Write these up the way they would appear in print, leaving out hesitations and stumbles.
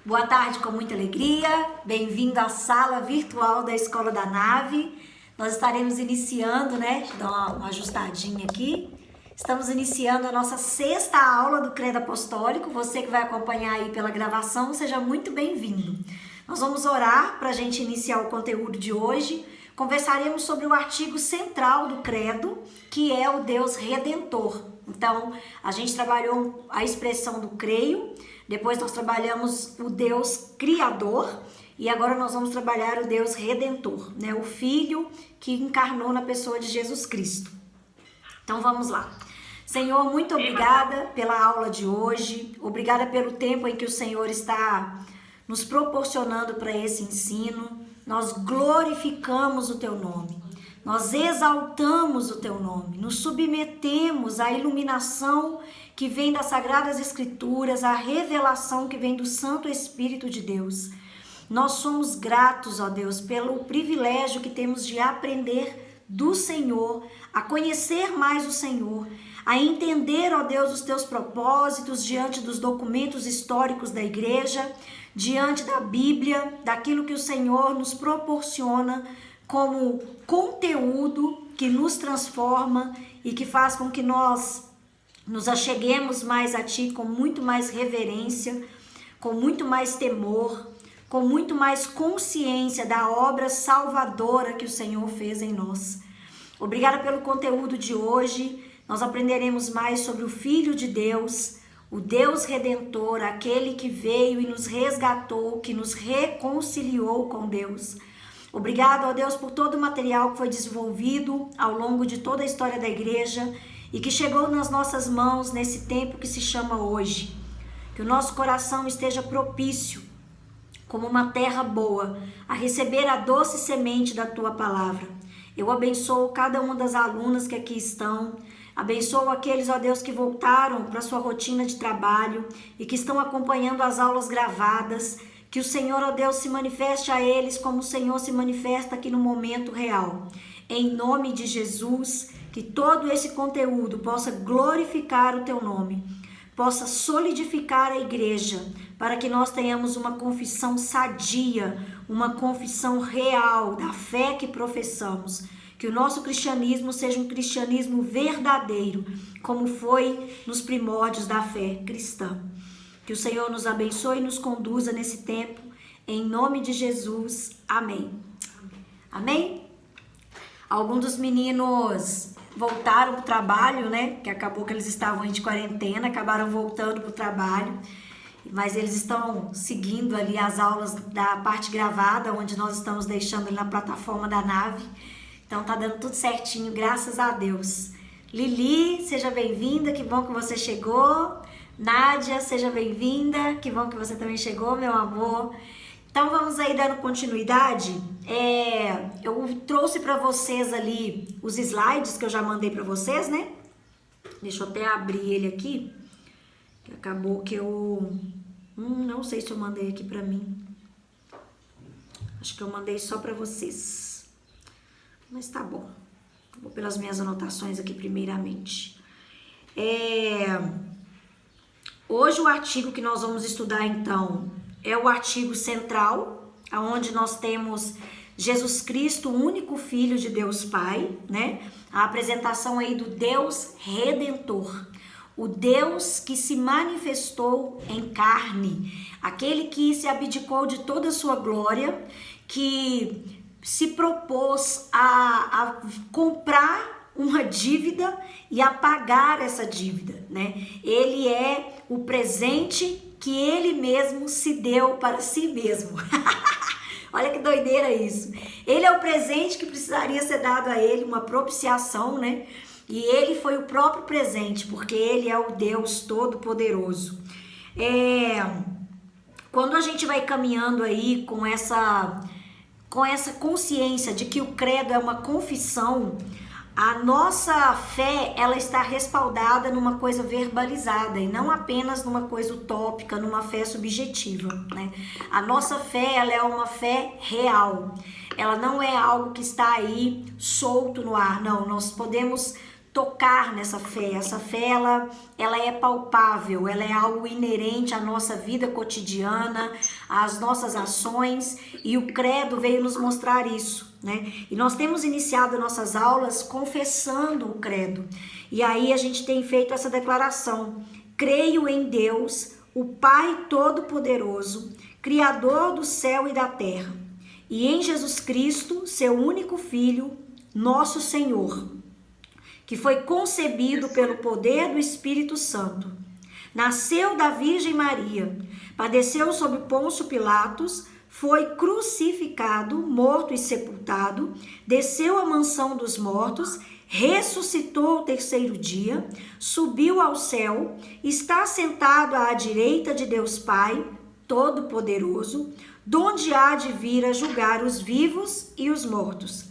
Boa tarde com muita alegria, bem-vindo à sala virtual da Escola da Nave. Nós estaremos iniciando, Deixa eu dar uma ajustadinha aqui. Estamos iniciando a nossa 6ª aula do Credo Apostólico. Você que vai acompanhar aí pela gravação, seja muito bem-vindo. Nós vamos orar para a gente iniciar o conteúdo de hoje. Conversaremos sobre o artigo central do Credo, que é o Deus Redentor. Então, a gente trabalhou a expressão do creio, depois nós trabalhamos o Deus Criador e agora nós vamos trabalhar o Deus Redentor, o Filho que encarnou na pessoa de Jesus Cristo. Então, vamos lá. Senhor, muito obrigada pela aula de hoje, obrigada pelo tempo em que o Senhor está nos proporcionando para esse ensino. Nós glorificamos o Teu nome. Nós exaltamos o Teu nome, nos submetemos à iluminação que vem das Sagradas Escrituras, à revelação que vem do Santo Espírito de Deus. Nós somos gratos, ó Deus, pelo privilégio que temos de aprender do Senhor, a conhecer mais o Senhor, a entender, ó Deus, os Teus propósitos diante dos documentos históricos da igreja, diante da Bíblia, daquilo que o Senhor nos proporciona como conteúdo que nos transforma e que faz com que nós nos acheguemos mais a Ti com muito mais reverência, com muito mais temor, com muito mais consciência da obra salvadora que o Senhor fez em nós. Obrigada pelo conteúdo de hoje. Nós aprenderemos mais sobre o Filho de Deus, o Deus Redentor, aquele que veio e nos resgatou, que nos reconciliou com Deus. Obrigado, ó Deus, por todo o material que foi desenvolvido ao longo de toda a história da igreja e que chegou nas nossas mãos nesse tempo que se chama hoje. Que o nosso coração esteja propício, como uma terra boa, a receber a doce semente da Tua palavra. Eu abençoo cada uma das alunas que aqui estão, abençoo aqueles, ó Deus, que voltaram para a sua rotina de trabalho e que estão acompanhando as aulas gravadas. Que o Senhor, ó Deus, se manifeste a eles como o Senhor se manifesta aqui no momento real. Em nome de Jesus, que todo esse conteúdo possa glorificar o Teu nome, possa solidificar a igreja, para que nós tenhamos uma confissão sadia, uma confissão real da fé que professamos. Que o nosso cristianismo seja um cristianismo verdadeiro, como foi nos primórdios da fé cristã. Que o Senhor nos abençoe e nos conduza nesse tempo, em nome de Jesus. Amém. Amém? Alguns dos meninos voltaram para o trabalho, que acabou que eles estavam de quarentena, acabaram voltando para o trabalho, mas eles estão seguindo ali as aulas da parte gravada, onde nós estamos deixando ali na plataforma da nave. Então tá dando tudo certinho, graças a Deus. Lili, seja bem-vinda, que bom que você chegou. Nádia, seja bem-vinda, que bom que você também chegou, meu amor. Então vamos aí dando continuidade. Eu trouxe para vocês ali os slides que eu já mandei para vocês, Deixa eu até abrir ele aqui, que acabou que eu... não sei se eu mandei aqui para mim. Acho que eu mandei só para vocês. Mas tá bom. Vou pelas minhas anotações aqui primeiramente. Hoje o artigo que nós vamos estudar então é o artigo central, onde nós temos Jesus Cristo, o único Filho de Deus Pai, A apresentação aí do Deus Redentor, o Deus que se manifestou em carne, aquele que se abdicou de toda a sua glória, que se propôs a comprar uma dívida e a pagar essa dívida, Ele é o presente que Ele mesmo se deu para si mesmo. Olha que doideira isso. Ele é o presente que precisaria ser dado a Ele, uma propiciação, E Ele foi o próprio presente, porque Ele é o Deus Todo-Poderoso. Quando a gente vai caminhando aí com essa consciência de que o credo é uma confissão, a nossa fé, ela está respaldada numa coisa verbalizada e não apenas numa coisa utópica, numa fé subjetiva, A nossa fé, ela é uma fé real. Ela não é algo que está aí solto no ar, não. Nós podemos tocar nessa fé. Essa fé, ela é palpável, ela é algo inerente à nossa vida cotidiana, às nossas ações, e o credo veio nos mostrar isso, né? E nós temos iniciado nossas aulas confessando o credo. E aí a gente tem feito essa declaração: creio em Deus, o Pai Todo-Poderoso, Criador do céu e da terra, e em Jesus Cristo, seu único Filho, nosso Senhor, que foi concebido pelo poder do Espírito Santo, nasceu da Virgem Maria, padeceu sob Pôncio Pilatos, foi crucificado, morto e sepultado, desceu à mansão dos mortos, ressuscitou ao terceiro dia, subiu ao céu, está sentado à direita de Deus Pai Todo-Poderoso, donde há de vir a julgar os vivos e os mortos.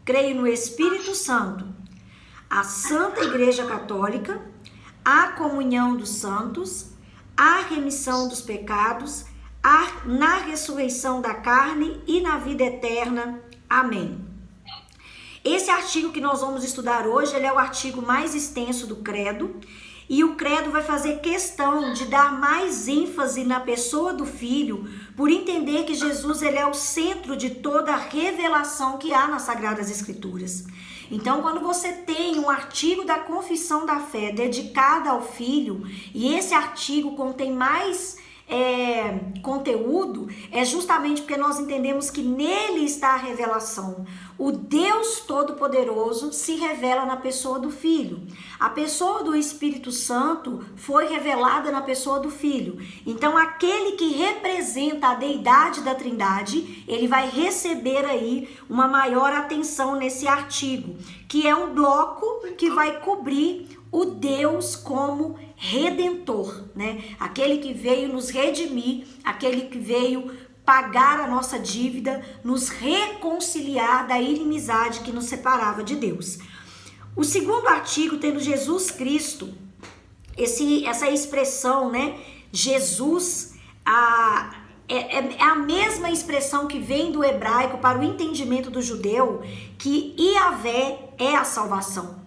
Creio no Espírito Santo, a Santa Igreja Católica, a comunhão dos santos, a remissão dos pecados, na ressurreição da carne e na vida eterna. Amém. Esse artigo que nós vamos estudar hoje, ele é o artigo mais extenso do credo, e o credo vai fazer questão de dar mais ênfase na pessoa do Filho, por entender que Jesus, ele é o centro de toda a revelação que há nas Sagradas Escrituras. Então, quando você tem um artigo da confissão da fé dedicado ao Filho, e esse artigo contém mais conteúdo, é justamente porque nós entendemos que nele está a revelação. O Deus Todo-Poderoso se revela na pessoa do Filho. A pessoa do Espírito Santo foi revelada na pessoa do Filho. Então, aquele que representa a deidade da Trindade, ele vai receber aí uma maior atenção nesse artigo, que é um bloco que vai cobrir o Deus como redentor, né? Aquele que veio nos redimir, aquele que veio pagar a nossa dívida, nos reconciliar da inimizade que nos separava de Deus. O segundo artigo, tendo Jesus Cristo, essa expressão, né? Jesus, é a mesma expressão que vem do hebraico para o entendimento do judeu, que Yahvé é a salvação.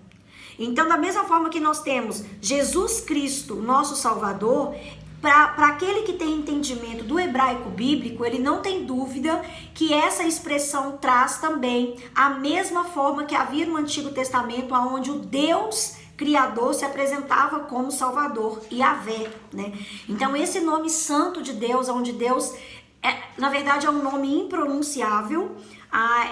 Então, da mesma forma que nós temos Jesus Cristo, nosso Salvador, para aquele que tem entendimento do hebraico bíblico, ele não tem dúvida que essa expressão traz também a mesma forma que havia no Antigo Testamento, onde o Deus Criador se apresentava como Salvador, Yahvé, né? Então, esse nome santo de Deus, onde Deus, na verdade, é um nome impronunciável.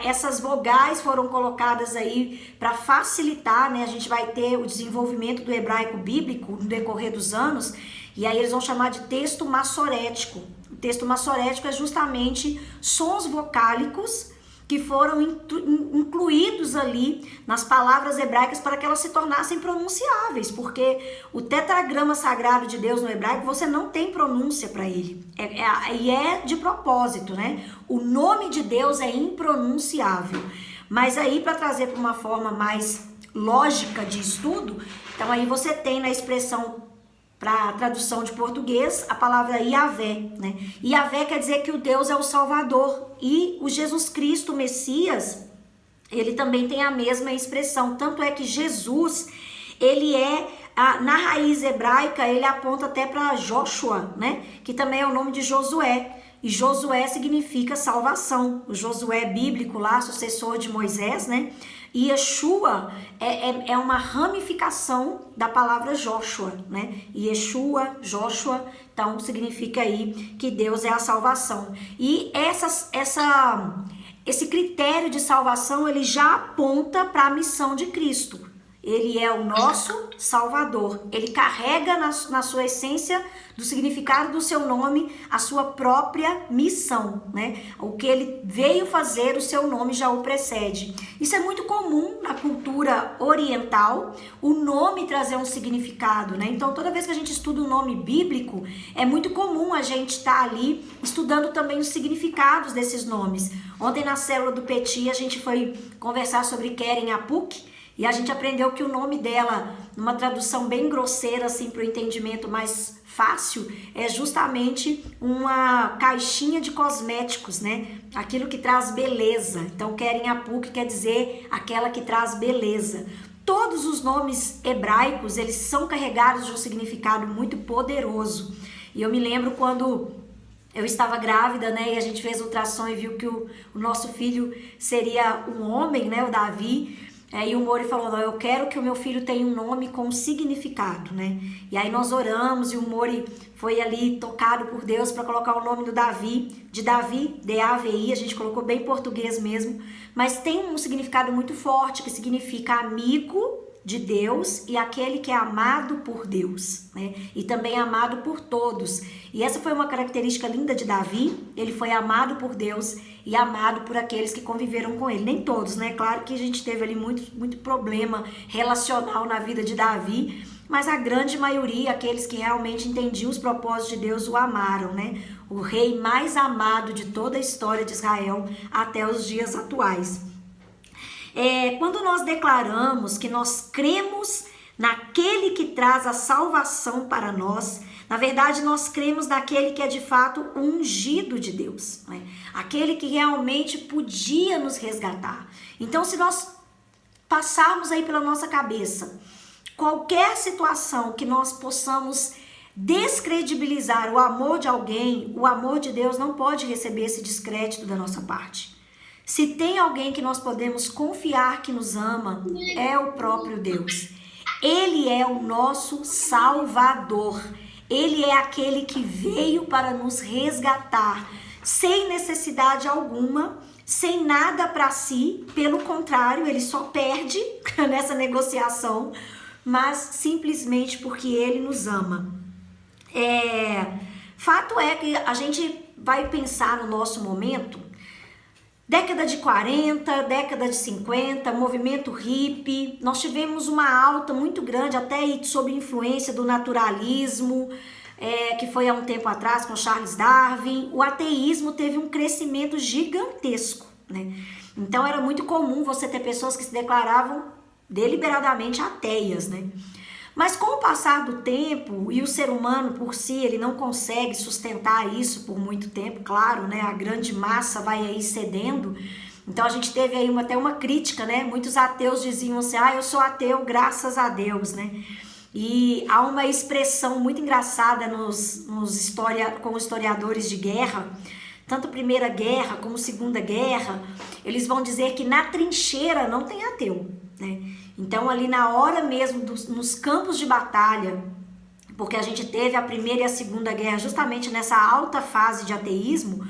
Essas vogais foram colocadas aí para facilitar, né? A gente vai ter o desenvolvimento do hebraico bíblico no decorrer dos anos, e aí eles vão chamar de texto massorético. O texto massorético é justamente sons vocálicos que foram incluídos ali nas palavras hebraicas para que elas se tornassem pronunciáveis, porque o tetragrama sagrado de Deus no hebraico, você não tem pronúncia para ele, e é de propósito, né? O nome de Deus é impronunciável, mas aí para trazer para uma forma mais lógica de estudo, então aí você tem na expressão para a tradução de português, a palavra Yahvé, né? Yahvé quer dizer que o Deus é o Salvador, e o Jesus Cristo, o Messias, ele também tem a mesma expressão, tanto é que Jesus, ele na raiz hebraica, ele aponta até para Joshua, né? Que também é o nome de Josué, e Josué significa salvação, o Josué bíblico lá, sucessor de Moisés, né? E Yeshua é uma ramificação da palavra Joshua, né? Yeshua, Joshua, então significa aí que Deus é a salvação. E esse critério de salvação, ele já aponta para a missão de Cristo. Ele é o nosso Salvador. Ele carrega na sua essência, do significado do seu nome, a sua própria missão, né? O que ele veio fazer, o seu nome já o precede. Isso é muito comum na cultura oriental, o nome trazer um significado, né? Então, toda vez que a gente estuda um nome bíblico, é muito comum a gente estar ali estudando também os significados desses nomes. Ontem, na célula do Petit, a gente foi conversar sobre Keren Apuk, e a gente aprendeu que o nome dela, numa tradução bem grosseira, assim, para o entendimento mais fácil, é justamente uma caixinha de cosméticos, né? Aquilo que traz beleza. Então, Keren Apuk quer dizer aquela que traz beleza. Todos os nomes hebraicos, eles são carregados de um significado muito poderoso. E eu me lembro quando eu estava grávida, né, e a gente fez ultrassom e viu que o nosso filho seria um homem, né, o Davi. E o Mori falou, não, eu quero que o meu filho tenha um nome com significado, né? E aí nós oramos e o Mori foi ali tocado por Deus para colocar o nome do Davi, de Davi, D-A-V-I, a gente colocou bem em português mesmo, mas tem um significado muito forte que significa amigo de Deus e aquele que é amado por Deus, né? E também amado por todos. E essa foi uma característica linda de Davi, ele foi amado por Deus e amado por aqueles que conviveram com ele. Nem todos, né? Claro que a gente teve ali muito problema relacional na vida de Davi, mas a grande maioria, aqueles que realmente entendiam os propósitos de Deus, o amaram, né? O rei mais amado de toda a história de Israel até os dias atuais. Quando nós declaramos que nós cremos naquele que traz a salvação para nós, na verdade nós cremos naquele que é de fato ungido de Deus, né? Aquele que realmente podia nos resgatar. Então, se nós passarmos aí pela nossa cabeça qualquer situação que nós possamos descredibilizar o amor de alguém, o amor de Deus não pode receber esse descrédito da nossa parte. Se tem alguém que nós podemos confiar que nos ama, é o próprio Deus. Ele é o nosso Salvador. Ele é aquele que veio para nos resgatar, sem necessidade alguma, sem nada para si. Pelo contrário, ele só perde nessa negociação, mas simplesmente porque ele nos ama. Fato é que a gente vai pensar no nosso momento, década de 40, década de 50, movimento hippie, nós tivemos uma alta muito grande, até sob influência do naturalismo, que foi há um tempo atrás com Charles Darwin. O ateísmo teve um crescimento gigantesco, né? Então era muito comum você ter pessoas que se declaravam deliberadamente ateias, né? Mas com o passar do tempo, e o ser humano por si, ele não consegue sustentar isso por muito tempo, claro, né? A grande massa vai aí cedendo. Então a gente teve aí até uma crítica, né? Muitos ateus diziam assim, eu sou ateu graças a Deus, né? E há uma expressão muito engraçada com historiadores de guerra, tanto Primeira Guerra como Segunda Guerra, eles vão dizer que na trincheira não tem ateu, né? Então ali na hora mesmo, nos campos de batalha, porque a gente teve a Primeira e a Segunda Guerra justamente nessa alta fase de ateísmo,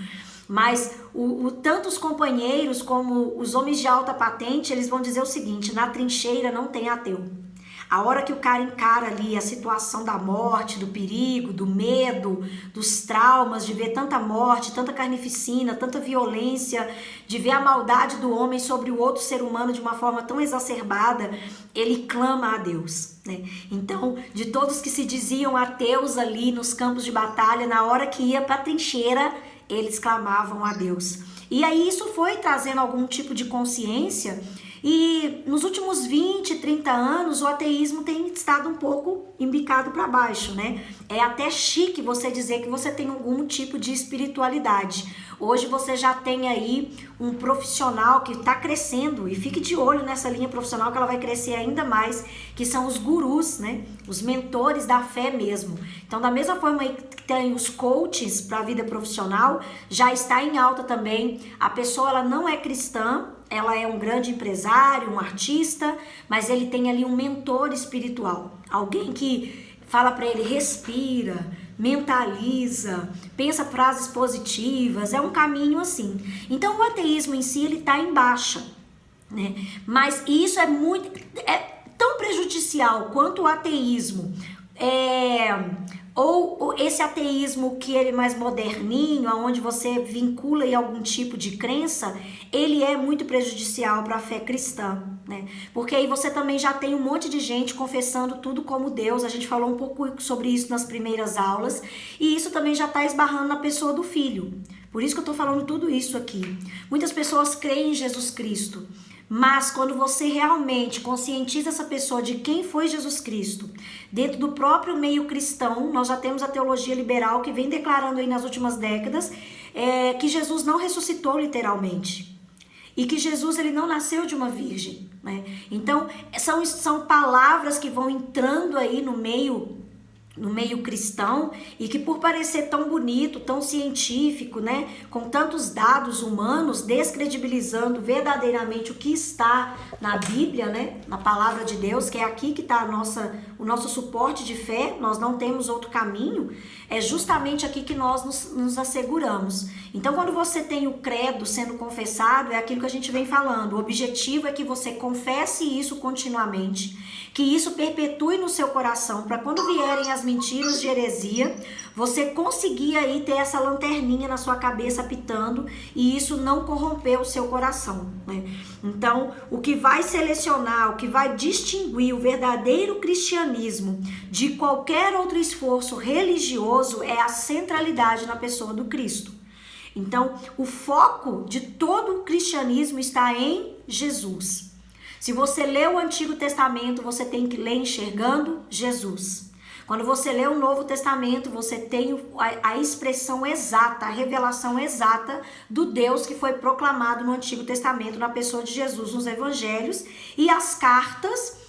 mas tanto os companheiros como os homens de alta patente, eles vão dizer o seguinte, na trincheira não tem ateu. A hora que o cara encara ali a situação da morte, do perigo, do medo, dos traumas, de ver tanta morte, tanta carnificina, tanta violência, de ver a maldade do homem sobre o outro ser humano de uma forma tão exacerbada, ele clama a Deus, né? Então, de todos que se diziam ateus ali nos campos de batalha, na hora que ia para a trincheira, eles clamavam a Deus. E aí isso foi trazendo algum tipo de consciência. E nos últimos 20, 30 anos, o ateísmo tem estado um pouco embicado para baixo, né? É até chique você dizer que você tem algum tipo de espiritualidade. Hoje você já tem aí um profissional que está crescendo, e fique de olho nessa linha profissional que ela vai crescer ainda mais, que são os gurus, né? Os mentores da fé mesmo. Então, da mesma forma que tem os coaches para a vida profissional, já está em alta também. A pessoa ela não é cristã, ela é um grande empresário, um artista, mas ele tem ali um mentor espiritual. Alguém que fala para ele, respira, mentaliza, pensa frases positivas, é um caminho assim. Então o ateísmo em si, ele está em baixa, né? Mas isso é tão prejudicial quanto o ateísmo, ou esse ateísmo que ele é mais moderninho, onde você vincula em algum tipo de crença, ele é muito prejudicial para a fé cristã, né? Porque aí você também já tem um monte de gente confessando tudo como Deus, a gente falou um pouco sobre isso nas primeiras aulas, e isso também já está esbarrando na pessoa do Filho. Por isso que eu estou falando tudo isso aqui. Muitas pessoas creem em Jesus Cristo, mas quando você realmente conscientiza essa pessoa de quem foi Jesus Cristo, dentro do próprio meio cristão, nós já temos a teologia liberal que vem declarando aí nas últimas décadas que Jesus não ressuscitou literalmente. e que Jesus ele não nasceu de uma virgem, né? Então são palavras que vão entrando aí no meio cristão e que, por parecer tão bonito, tão científico, né, com tantos dados humanos, descredibilizando verdadeiramente o que está na Bíblia, né, na palavra de Deus, que é aqui que está o nosso suporte de fé, nós não temos outro caminho, é justamente aqui que nós nos asseguramos. Então, quando você tem o credo sendo confessado, é aquilo que a gente vem falando, o objetivo é que você confesse isso continuamente, que isso perpetue no seu coração, para quando vierem as mentiras de heresia, você conseguir aí ter essa lanterninha na sua cabeça apitando e isso não corromper o seu coração, né? Então, o que vai selecionar, o que vai distinguir o verdadeiro cristianismo de qualquer outro esforço religioso é a centralidade na pessoa do Cristo. Então, o foco de todo o cristianismo está em Jesus. Se você lê o Antigo Testamento, você tem que ler enxergando Jesus. Quando você lê o Novo Testamento, você tem a expressão exata, a revelação exata do Deus que foi proclamado no Antigo Testamento, na pessoa de Jesus, nos Evangelhos, e as cartas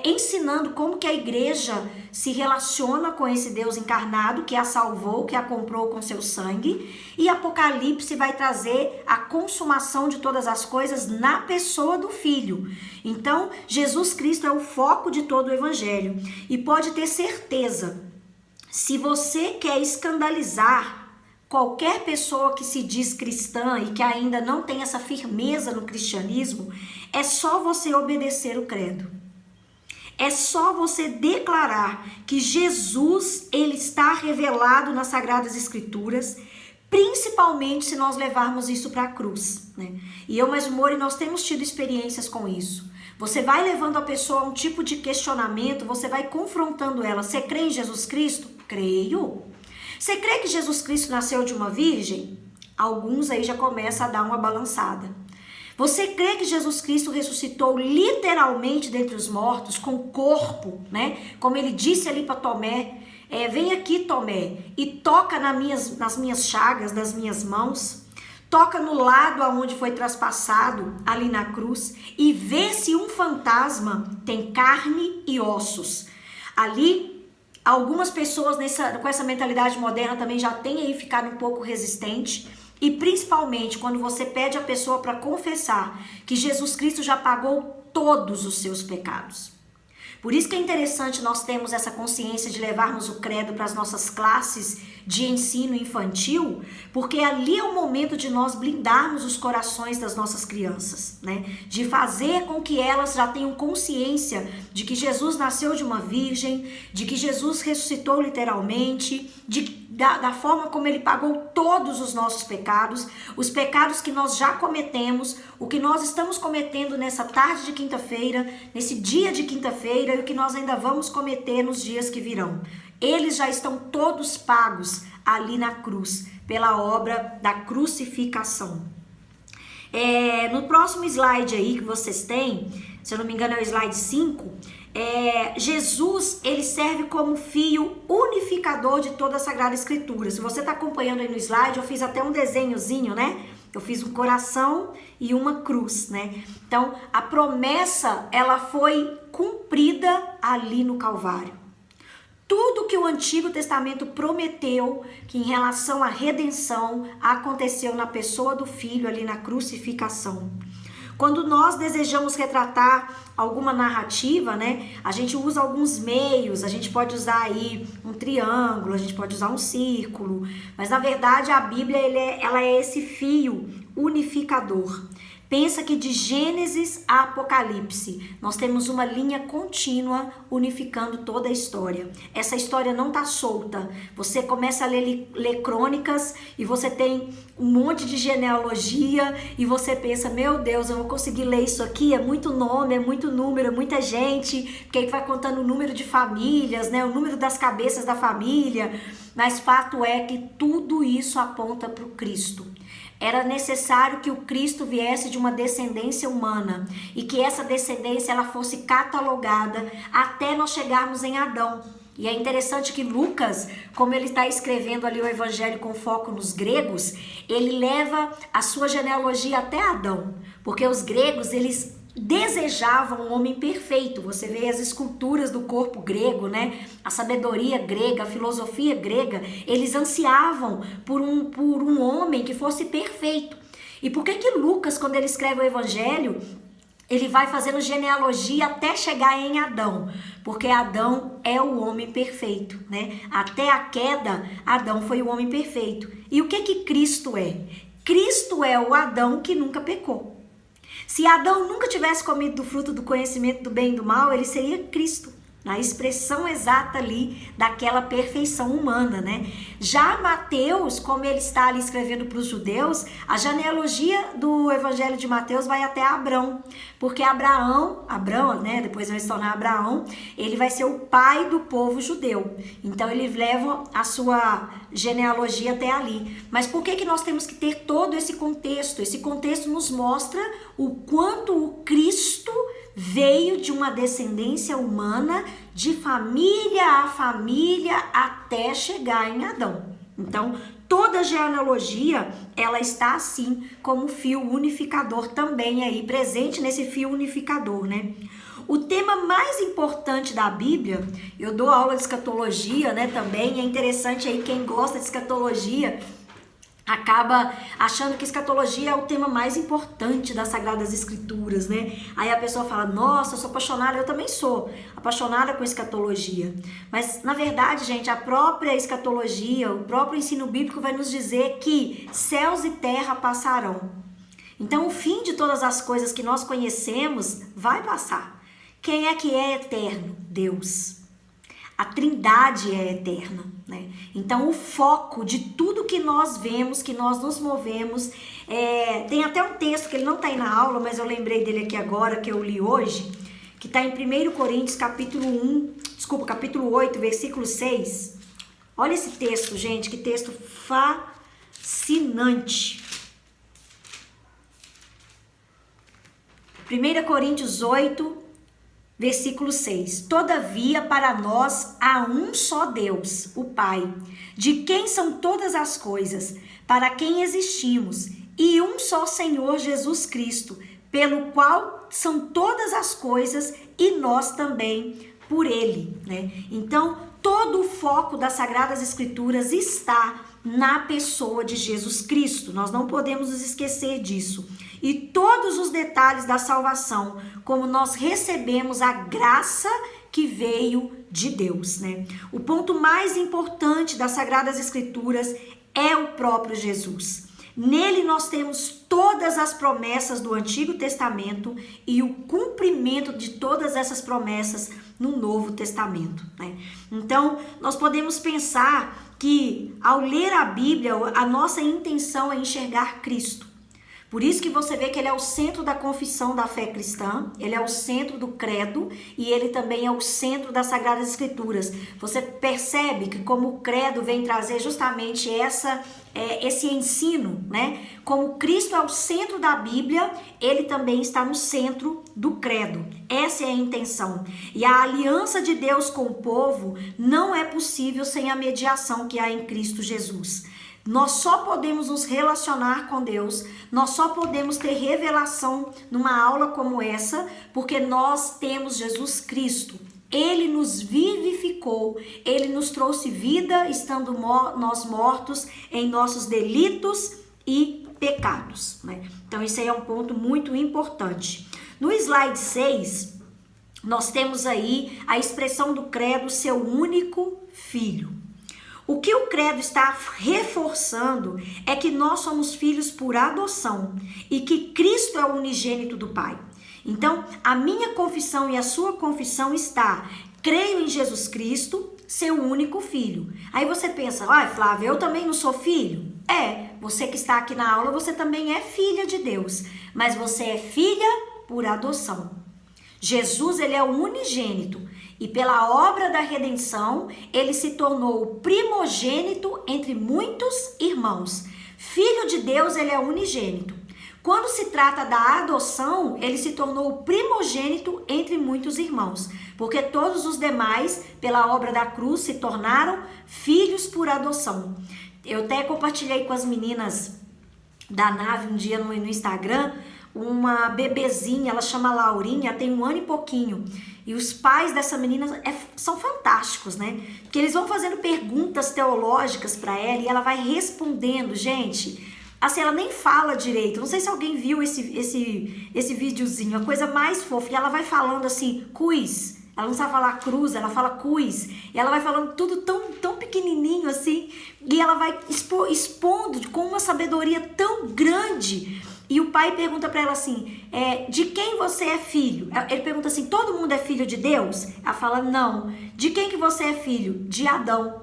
ensinando como que a igreja se relaciona com esse Deus encarnado que a salvou, que a comprou com seu sangue, e Apocalipse vai trazer a consumação de todas as coisas na pessoa do Filho. Então, Jesus Cristo é o foco de todo o Evangelho, e pode ter certeza, se você quer escandalizar qualquer pessoa que se diz cristã e que ainda não tem essa firmeza no cristianismo, é só você obedecer o credo. É só você declarar que Jesus, ele está revelado nas Sagradas Escrituras, principalmente se nós levarmos isso para a cruz, né? E eu, mais Mori, nós temos tido experiências com isso. Você vai levando a pessoa a um tipo de questionamento, você vai confrontando ela. Você crê em Jesus Cristo? Creio. Você crê que Jesus Cristo nasceu de uma virgem? Alguns aí já começam a dar uma balançada. Você crê que Jesus Cristo ressuscitou literalmente dentre os mortos, com o corpo, né? Como ele disse ali para Tomé, vem aqui, Tomé, e toca nas minhas chagas, das minhas mãos, toca no lado aonde foi traspassado, ali na cruz, e vê se um fantasma tem carne e ossos. Ali, algumas pessoas com essa mentalidade moderna também já têm aí ficado um pouco resistente. E principalmente quando você pede a pessoa para confessar que Jesus Cristo já pagou todos os seus pecados. Por isso que é interessante nós termos essa consciência de levarmos o credo para as nossas classes de ensino infantil, porque ali é o momento de nós blindarmos os corações das nossas crianças, né? De fazer com que elas já tenham consciência de que Jesus nasceu de uma virgem, de que Jesus ressuscitou literalmente, da forma como ele pagou todos os nossos pecados, os pecados que nós já cometemos, o que nós estamos cometendo nessa tarde de quinta-feira, nesse dia de quinta-feira e o que nós ainda vamos cometer nos dias que virão. Eles já estão todos pagos ali na cruz, pela obra da crucificação. No próximo slide aí que vocês têm, se eu não me engano é o slide 5, Jesus, ele serve como fio unificador de toda a Sagrada Escritura. Se você está acompanhando aí no slide, eu fiz até um desenhozinho, né? Eu fiz um coração e uma cruz, né? Então, a promessa, ela foi cumprida ali no Calvário. Tudo que o Antigo Testamento prometeu que em relação à redenção aconteceu na pessoa do Filho ali na crucificação. Quando nós desejamos retratar alguma narrativa, né, a gente usa alguns meios, a gente pode usar aí um triângulo, a gente pode usar um círculo, mas na verdade a Bíblia ela é esse fio unificador. Pensa que de Gênesis a Apocalipse, nós temos uma linha contínua unificando toda a história. Essa história não está solta. Você começa a ler crônicas e você tem um monte de genealogia e você pensa, meu Deus, eu vou conseguir ler isso aqui? É muito nome, é muito número, é muita gente, porque aí vai contando o número de famílias, né? O número das cabeças da família. Mas fato é que tudo isso aponta para o Cristo. Era necessário que o Cristo viesse de uma descendência humana e que essa descendência ela fosse catalogada até nós chegarmos em Adão. E é interessante que Lucas, como ele está escrevendo ali o evangelho com foco nos gregos, ele leva a sua genealogia até Adão, porque os gregos, eles desejavam um homem perfeito. Você vê as esculturas do corpo grego, né? A sabedoria grega, a filosofia grega, eles ansiavam por um homem que fosse perfeito. E por que Lucas, quando ele escreve o evangelho, ele vai fazendo genealogia até chegar em Adão? Porque Adão é o homem perfeito, né? Até a queda, Adão foi o homem perfeito. E o que Cristo é? Cristo é o Adão que nunca pecou. Se Adão nunca tivesse comido do fruto do conhecimento do bem e do mal, ele seria Cristo, na expressão exata ali daquela perfeição humana, né? Já Mateus, como ele está ali escrevendo para os judeus, a genealogia do evangelho de Mateus vai até Abrão, porque Abraão, né, depois vai se tornar Abraão, ele vai ser o pai do povo judeu. Então ele leva a sua genealogia até ali. Mas por que nós temos que ter todo esse contexto? Esse contexto nos mostra o quanto o Cristo veio de uma descendência humana, de família a família, até chegar em Adão. Então, toda genealogia, ela está assim como fio unificador também aí, presente nesse fio unificador, né? O tema mais importante da Bíblia, eu dou aula de escatologia, né, também, é interessante aí quem gosta de escatologia, acaba achando que escatologia é o tema mais importante das Sagradas Escrituras, né? Aí a pessoa fala, nossa, eu sou apaixonada, eu também sou apaixonada com escatologia. Mas, na verdade, gente, a própria escatologia, o próprio ensino bíblico vai nos dizer que céus e terra passarão. Então, o fim de todas as coisas que nós conhecemos vai passar. Quem é eterno? Deus. A Trindade é eterna, né? Então o foco de tudo que nós vemos, que nós nos movemos, tem até um texto que ele não está aí na aula, mas eu lembrei dele aqui agora, que eu li hoje, que está em 1 Coríntios capítulo 8, versículo 6. Olha esse texto, gente, que texto fascinante. 1 Coríntios 8, versículo 6. Todavia, para nós há um só Deus, o Pai, de quem são todas as coisas, para quem existimos, e um só Senhor Jesus Cristo, pelo qual são todas as coisas, e nós também por Ele, né? Então, todo o foco das Sagradas Escrituras está na pessoa de Jesus Cristo. Nós não podemos nos esquecer disso. E todos os detalhes da salvação, como nós recebemos a graça que veio de Deus, né? O ponto mais importante das Sagradas Escrituras é o próprio Jesus. Nele nós temos todas as promessas do Antigo Testamento e o cumprimento de todas essas promessas no Novo Testamento, né? Então, nós podemos pensar que ao ler a Bíblia, a nossa intenção é enxergar Cristo. Por isso que você vê que ele é o centro da confissão da fé cristã, ele é o centro do credo e ele também é o centro das Sagradas Escrituras. Você percebe que como o credo vem trazer justamente esse ensino, né? Como Cristo é o centro da Bíblia, ele também está no centro do credo. Essa é a intenção. E a aliança de Deus com o povo não é possível sem a mediação que há em Cristo Jesus. Nós só podemos nos relacionar com Deus, nós só podemos ter revelação numa aula como essa, porque nós temos Jesus Cristo. Ele nos vivificou, ele nos trouxe vida, estando nós mortos em nossos delitos e pecados, né? Então, isso aí é um ponto muito importante. No slide 6, nós temos aí a expressão do credo, seu único filho. O que o credo está reforçando é que nós somos filhos por adoção e que Cristo é o unigênito do Pai. Então, a minha confissão e a sua confissão está: creio em Jesus Cristo, seu único filho. Aí você pensa, Flávia, eu também não sou filho? Você que está aqui na aula, você também é filha de Deus, mas você é filha por adoção. Jesus, ele é o unigênito. E pela obra da redenção, ele se tornou o primogênito entre muitos irmãos. Filho de Deus, ele é unigênito. Quando se trata da adoção, ele se tornou o primogênito entre muitos irmãos. porque todos os demais, pela obra da cruz, se tornaram filhos por adoção. Eu até compartilhei com as meninas da nave um dia no Instagram, uma bebezinha, ela chama Laurinha, tem 1 ano e pouquinho. E os pais dessa menina são fantásticos, né? Porque eles vão fazendo perguntas teológicas para ela e ela vai respondendo, gente. Assim, ela nem fala direito. Não sei se alguém viu esse videozinho, a coisa mais fofa. E ela vai falando assim, cus. Ela não sabe falar cruz, ela fala cus. E ela vai falando tudo tão pequenininho assim. E ela vai expondo com uma sabedoria tão grande. E o pai pergunta pra ela assim, de quem você é filho? Ele pergunta assim, todo mundo é filho de Deus? Ela fala, não. De quem que você é filho? De Adão.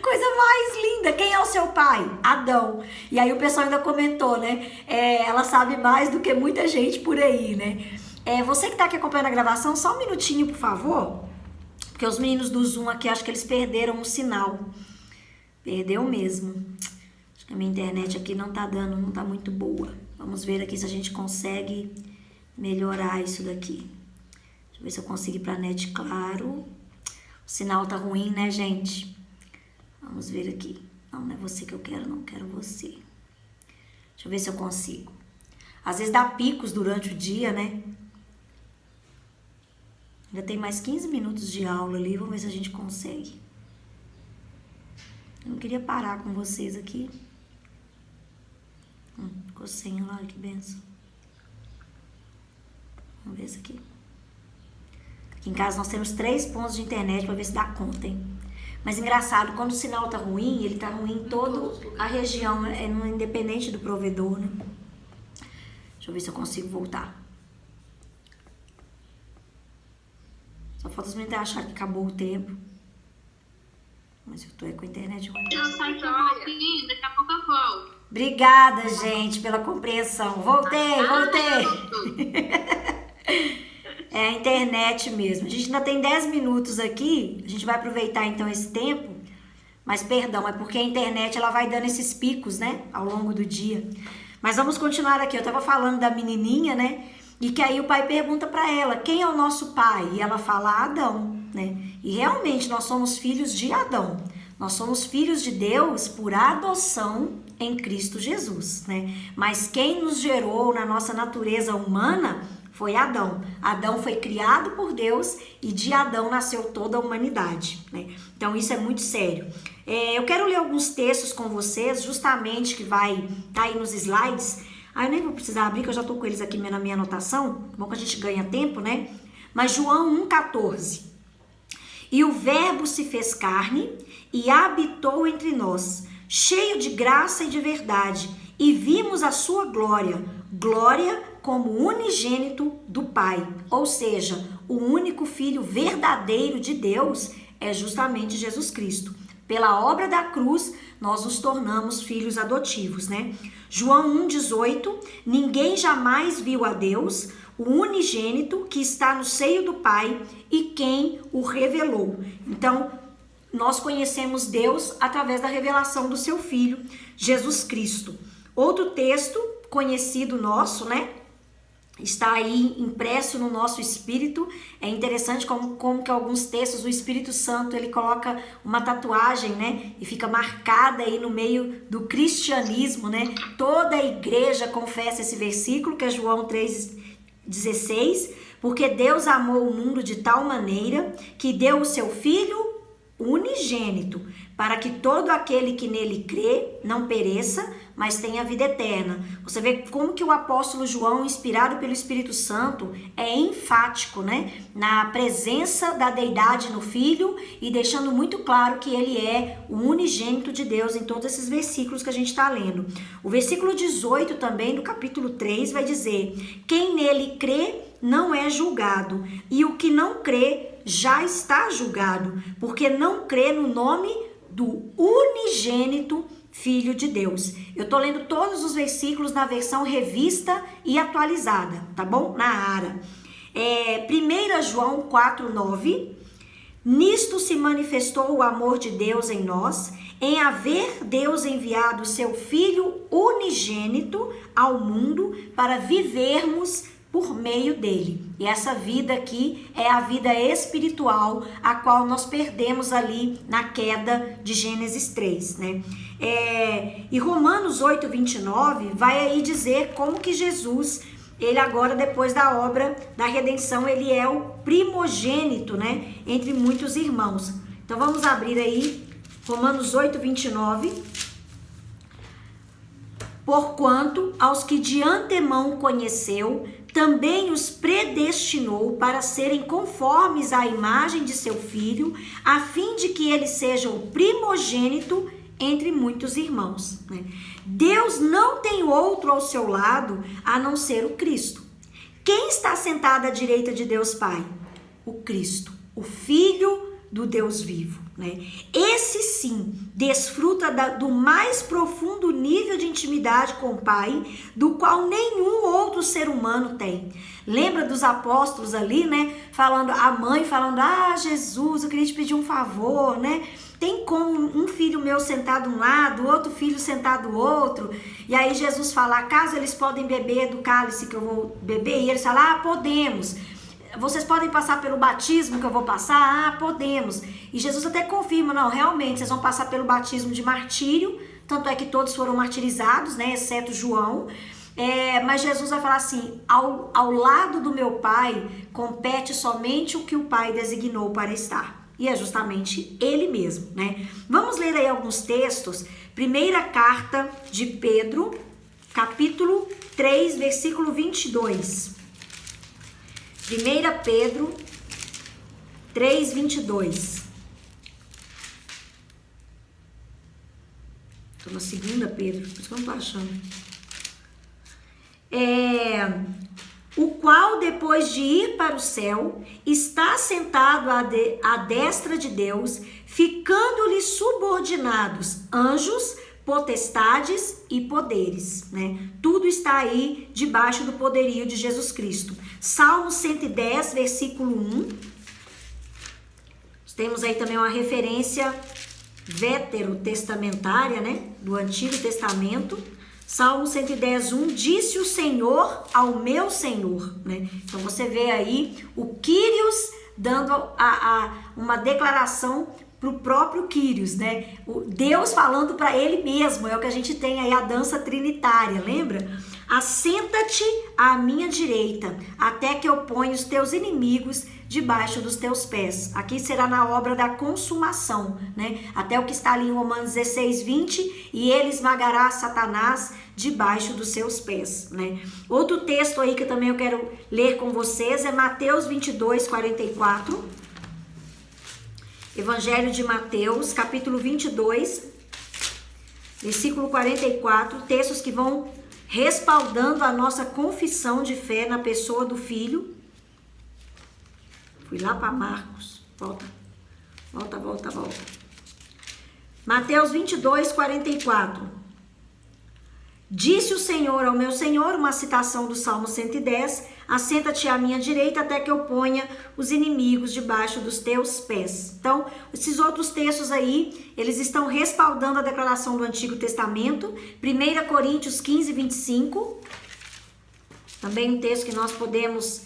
Coisa mais linda. Quem é o seu pai? Adão. E aí o pessoal ainda comentou, né? Ela sabe mais do que muita gente por aí, né? Você que tá aqui acompanhando a gravação, só um minutinho, por favor. Porque os meninos do Zoom aqui, acho que eles perderam o sinal. Perdeu mesmo. Acho que a minha internet aqui não tá muito boa. Vamos ver aqui se a gente consegue melhorar isso daqui. Deixa eu ver se eu consigo ir pra net claro. O sinal tá ruim, né, gente? Vamos ver aqui. Não é você que eu quero, não quero você. Deixa eu ver se eu consigo. Às vezes dá picos durante o dia, né? Ainda tem mais 15 minutos de aula ali. Vamos ver se a gente consegue. Eu não queria parar com vocês aqui. Ficou sem lá, que benção. Vamos ver isso aqui. Aqui em casa nós temos 3 pontos de internet para ver se dá conta, hein? Mas engraçado, quando o sinal tá ruim, ele tá ruim em toda a região, independente do provedor, né? Deixa eu ver se eu consigo voltar. Só falta os meninos achar que acabou o tempo. Mas eu tô com a internet ruim. Eu saio aqui um pouquinho, daqui a pouco eu volto. Obrigada, gente, pela compreensão. Voltei. É a internet mesmo. A gente ainda tem 10 minutos aqui. A gente vai aproveitar então esse tempo. Mas perdão, é porque a internet ela vai dando esses picos, né? Ao longo do dia. Mas vamos continuar aqui. Eu tava falando da menininha, né? E que aí o pai pergunta para ela, quem é o nosso pai? E ela fala, Adão, né? E realmente nós somos filhos de Adão. Nós somos filhos de Deus por adoção em Cristo Jesus, né? Mas quem nos gerou na nossa natureza humana foi Adão. Adão foi criado por Deus e de Adão nasceu toda a humanidade, né? Então isso é muito sério. Eu quero ler alguns textos com vocês, justamente que vai estar aí nos slides. Eu nem vou precisar abrir, que eu já estou com eles aqui na minha anotação. Bom que a gente ganha tempo, né? Mas João 1,14. E o verbo se fez carne e habitou entre nós, cheio de graça e de verdade, e vimos a sua glória, glória como unigênito do Pai. Ou seja, o único Filho verdadeiro de Deus é justamente Jesus Cristo. Pela obra da cruz, nós nos tornamos filhos adotivos, né? João 1,18, ninguém jamais viu a Deus, o unigênito que está no seio do Pai e quem o revelou. Então, nós conhecemos Deus através da revelação do seu Filho, Jesus Cristo. Outro texto conhecido nosso, né? Está aí impresso no nosso espírito. É interessante como que alguns textos o Espírito Santo ele coloca uma tatuagem, né? E fica marcada aí no meio do cristianismo, né? Toda a igreja confessa esse versículo, que é João 3,16. Porque Deus amou o mundo de tal maneira que deu o seu Filho unigênito, para que todo aquele que nele crê não pereça, mas tenha vida eterna. Você vê como que o apóstolo João, inspirado pelo Espírito Santo, é enfático, né? Na presença da deidade no Filho e deixando muito claro que ele é o unigênito de Deus em todos esses versículos que a gente está lendo. O versículo 18 também, do capítulo 3, vai dizer, quem nele crê não é julgado, e o que não crê já está julgado, porque não crê no nome do unigênito Filho de Deus. Eu tô lendo todos os versículos na versão revista e atualizada, tá bom? Na ARA. 1 João 4,9. Nisto se manifestou o amor de Deus em nós, em haver Deus enviado o seu Filho unigênito ao mundo para vivermos por meio dele. E essa vida aqui é a vida espiritual, a qual nós perdemos ali na queda de Gênesis 3, né? E Romanos 8, 29 vai aí dizer como que Jesus, ele agora, depois da obra da redenção, ele é o primogênito, né, entre muitos irmãos. Então vamos abrir aí Romanos 8, 29. Porquanto aos que de antemão conheceu, também os predestinou para serem conformes à imagem de seu filho, a fim de que ele seja o primogênito entre muitos irmãos, né? Deus não tem outro ao seu lado a não ser o Cristo. Quem está sentado à direita de Deus Pai? O Cristo, o Filho do Deus vivo, né? Esse sim desfruta do mais profundo nível de intimidade com o Pai, do qual nenhum outro ser humano tem. Lembra dos apóstolos ali, né? Falando, a mãe falando, Jesus, eu queria te pedir um favor, né? Tem como um filho meu sentado um lado, outro filho sentado do outro. E aí Jesus fala, acaso eles podem beber do cálice que eu vou beber? E eles falam, podemos. Vocês podem passar pelo batismo que eu vou passar? Podemos. E Jesus até confirma, não, realmente, vocês vão passar pelo batismo de martírio, tanto é que todos foram martirizados, né, exceto João. Mas Jesus vai falar assim, ao lado do meu Pai, compete somente o que o Pai designou para estar. E é justamente ele mesmo, né? Vamos ler aí alguns textos. Primeira carta de Pedro, capítulo 3, versículo 22. 1 Pedro 3, 22. Estou na 2 Pedro, por isso que eu não estou achando. O qual, depois de ir para o céu, está sentado à destra de Deus, ficando-lhe subordinados anjos, potestades e poderes, né? Tudo está aí debaixo do poderio de Jesus Cristo. Salmo 110, versículo 1. Temos aí também uma referência veterotestamentária, né? Do Antigo Testamento. Salmo 110, 1. Disse o Senhor ao meu Senhor, né? Então você vê aí o Quírios dando uma declaração para o próprio Quírios, né? O Deus falando para ele mesmo, é o que a gente tem aí a dança trinitária, lembra? Assenta-te à minha direita, até que eu ponha os teus inimigos debaixo dos teus pés. Aqui será na obra da consumação, né? Até o que está ali em Romanos 16, 20, e ele esmagará Satanás debaixo dos seus pés, né? Outro texto aí que também eu quero ler com vocês é Mateus 22, 44. Evangelho de Mateus, capítulo 22, versículo 44, textos que vão respaldando a nossa confissão de fé na pessoa do Filho. Fui lá para Marcos, volta. Mateus 22, 44. Disse o Senhor ao meu Senhor, uma citação do Salmo 110, assenta-te à minha direita até que eu ponha os inimigos debaixo dos teus pés. Então, esses outros textos aí, eles estão respaldando a declaração do Antigo Testamento. 1 Coríntios 15, 25. Também um texto que nós podemos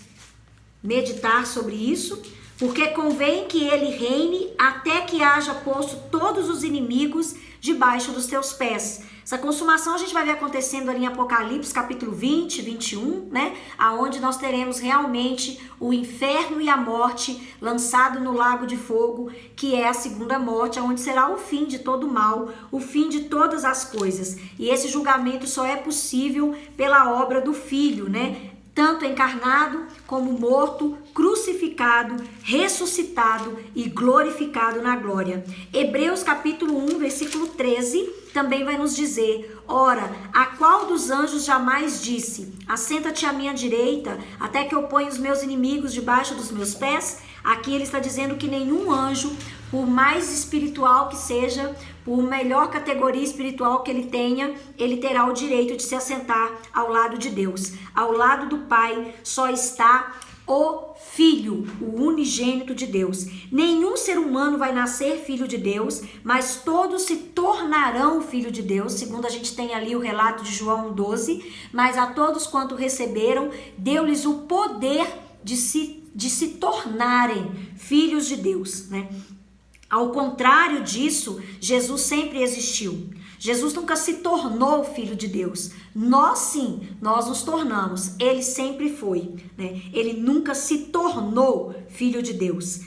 meditar sobre isso. Porque convém que ele reine até que haja posto todos os inimigos debaixo dos teus pés. Essa consumação a gente vai ver acontecendo ali em Apocalipse, capítulo 20, 21, né? Aonde nós teremos realmente o inferno e a morte lançado no lago de fogo, que é a segunda morte, onde será o fim de todo mal, o fim de todas as coisas. E esse julgamento só é possível pela obra do Filho, né? Tanto encarnado como morto, crucificado, ressuscitado e glorificado na glória. Hebreus capítulo 1, versículo 13, também vai nos dizer, ora, a qual dos anjos jamais disse, assenta-te à minha direita, até que eu ponha os meus inimigos debaixo dos meus pés? Aqui ele está dizendo que nenhum anjo, por mais espiritual que seja, por melhor categoria espiritual que ele tenha, ele terá o direito de se assentar ao lado de Deus. Ao lado do Pai só está o Filho, o unigênito de Deus. Nenhum ser humano vai nascer filho de Deus, mas todos se tornarão filho de Deus, segundo a gente tem ali o relato de João 12, mas a todos quanto receberam, deu-lhes o poder de se tornarem filhos de Deus, né? Ao contrário disso, Jesus sempre existiu. Jesus nunca se tornou filho de Deus. Nós sim, nós nos tornamos. Ele sempre foi, né? Ele nunca se tornou filho de Deus.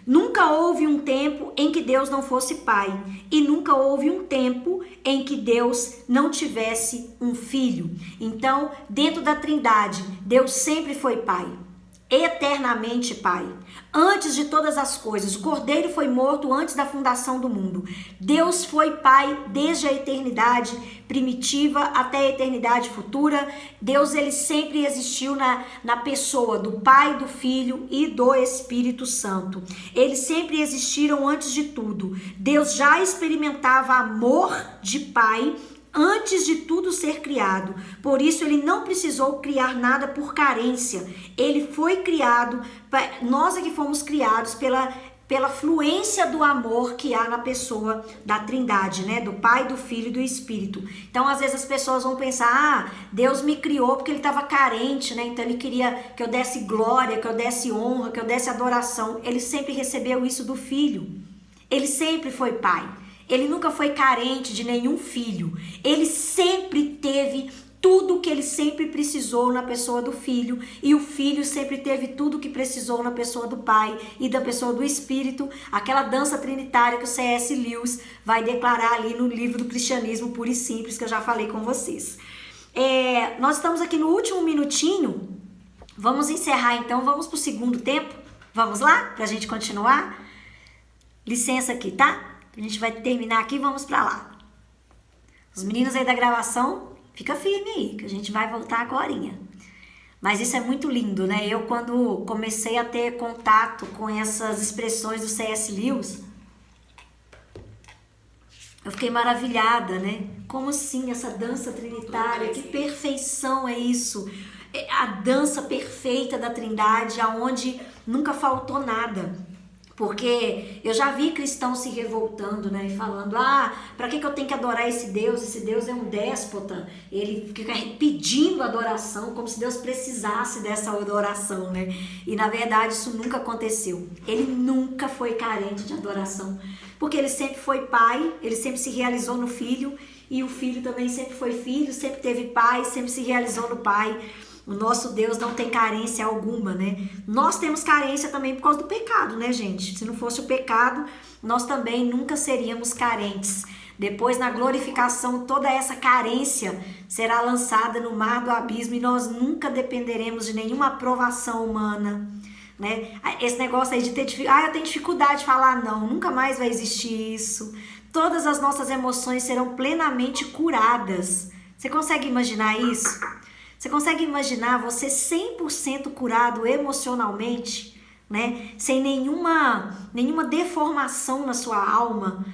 Nunca houve um tempo em que Deus não fosse pai. E nunca houve um tempo em que Deus não tivesse um filho. Então, dentro da Trindade, Deus sempre foi pai. Eternamente pai. Antes de todas as coisas, o Cordeiro foi morto antes da fundação do mundo. Deus foi pai desde a eternidade primitiva até a eternidade futura. Deus, ele sempre existiu na pessoa do Pai, do Filho e do Espírito Santo. Eles sempre existiram antes de tudo. Deus já experimentava amor de pai antes de tudo ser criado. Por isso ele não precisou criar nada por carência. Ele foi criado, nós é que fomos criados pela fluência do amor que há na pessoa da Trindade, né? Do Pai, do Filho e do Espírito. Então, às vezes as pessoas vão pensar, Deus me criou porque ele estava carente, né? Então ele queria que eu desse glória, que eu desse honra, que eu desse adoração. Ele sempre recebeu isso do Filho. Ele sempre foi pai. Ele nunca foi carente de nenhum filho. Ele sempre teve tudo que ele sempre precisou na pessoa do Filho. E o Filho sempre teve tudo que precisou na pessoa do Pai e da pessoa do Espírito. Aquela dança trinitária que o C.S. Lewis vai declarar ali no livro do Cristianismo Puro e Simples, que eu já falei com vocês. Nós estamos aqui no último minutinho. Vamos encerrar então, vamos para o segundo tempo. Vamos lá? Para a gente continuar? Licença aqui, tá? A gente vai terminar aqui e vamos pra lá. Os meninos aí da gravação, fica firme aí, que a gente vai voltar agorinha. Mas isso é muito lindo, né? Eu, quando comecei a ter contato com essas expressões do C.S. Lewis, eu fiquei maravilhada, né? Como assim essa dança trinitária? Que perfeição é isso? A dança perfeita da Trindade, aonde nunca faltou nada. Porque eu já vi cristãos se revoltando, né? E falando, pra que eu tenho que adorar esse Deus? Esse Deus é um déspota. Ele fica pedindo adoração, como se Deus precisasse dessa adoração, né? E na verdade isso nunca aconteceu. Ele nunca foi carente de adoração. Porque ele sempre foi pai, ele sempre se realizou no Filho. E o Filho também sempre foi filho, sempre teve pai, sempre se realizou no Pai. O nosso Deus não tem carência alguma, né? Nós temos carência também por causa do pecado, né, gente? Se não fosse o pecado, nós também nunca seríamos carentes. Depois, na glorificação, toda essa carência será lançada no mar do abismo e nós nunca dependeremos de nenhuma aprovação humana, né? Esse negócio aí de ter dificuldade, eu tenho dificuldade de falar não, nunca mais vai existir isso. Todas as nossas emoções serão plenamente curadas. Você consegue imaginar isso? Você consegue imaginar você 100% curado emocionalmente, né? Sem nenhuma deformação na sua alma?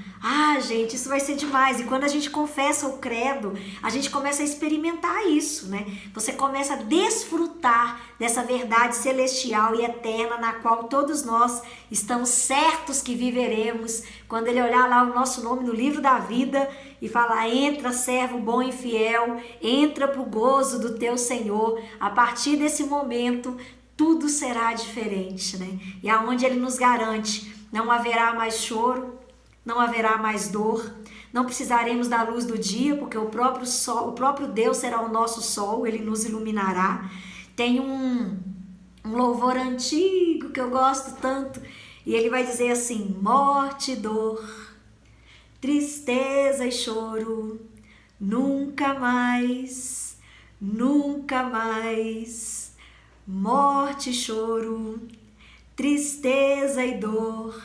Gente, isso vai ser demais. E quando a gente confessa o credo, a gente começa a experimentar isso, né? Você começa a desfrutar dessa verdade celestial e eterna na qual todos nós estamos certos que viveremos. Quando ele olhar lá o nosso nome no livro da vida e falar, entra servo bom e fiel, entra pro gozo do teu Senhor. A partir desse momento, tudo será diferente, né? E aonde ele nos garante, não haverá mais choro, não haverá mais dor, não precisaremos da luz do dia, porque o próprio sol, o próprio Deus será o nosso sol, ele nos iluminará. Tem um louvor antigo que eu gosto tanto, e ele vai dizer assim, morte e dor, tristeza e choro, nunca mais, nunca mais, morte e choro, tristeza e dor,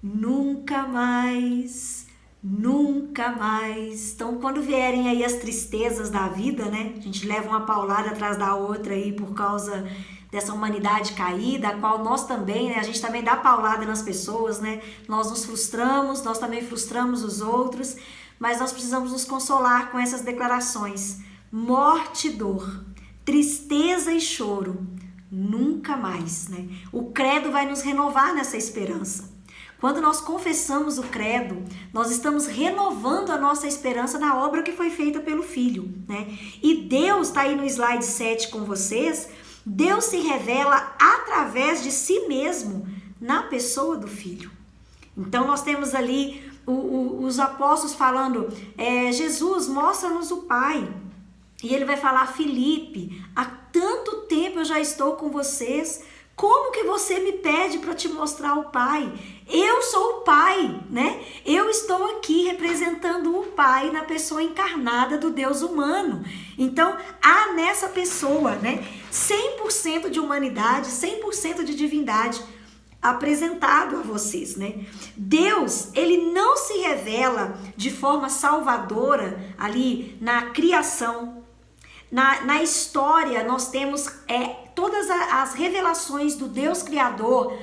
nunca mais, nunca mais. Então, quando vierem aí as tristezas da vida, né? A gente leva uma paulada atrás da outra aí por causa dessa humanidade caída, a qual nós também, né? A gente também dá paulada nas pessoas, né? Nós nos frustramos, nós também frustramos os outros, mas nós precisamos nos consolar com essas declarações. Morte e dor, tristeza e choro, Nunca mais, né? O credo vai nos renovar nessa esperança. Quando nós confessamos o credo, nós estamos renovando a nossa esperança na obra que foi feita pelo Filho, né? E Deus, está aí no slide 7 com vocês, Deus se revela através de si mesmo na pessoa do Filho. Então nós temos ali os apóstolos falando, Jesus, mostra-nos o Pai. E ele vai falar, Filipe, há tanto tempo eu já estou com vocês, como que você me pede para te mostrar o Pai? Eu sou o Pai, né? Eu estou aqui representando o Pai na pessoa encarnada do Deus humano. Então, há nessa pessoa, né, 100% de humanidade, 100% de divindade apresentado a vocês, né? Deus, ele não se revela de forma salvadora ali na criação. Na história, nós temos todas as revelações do Deus Criador.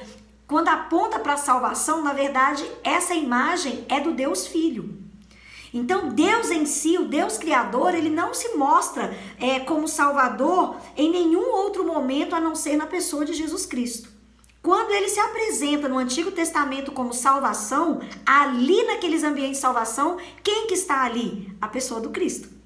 Quando aponta para a salvação, na verdade, essa imagem é do Deus Filho. Então, Deus em si, o Deus Criador, ele não se mostra como Salvador em nenhum outro momento a não ser na pessoa de Jesus Cristo. Quando ele se apresenta no Antigo Testamento como salvação, ali naqueles ambientes de salvação, quem que está ali? A pessoa do Cristo.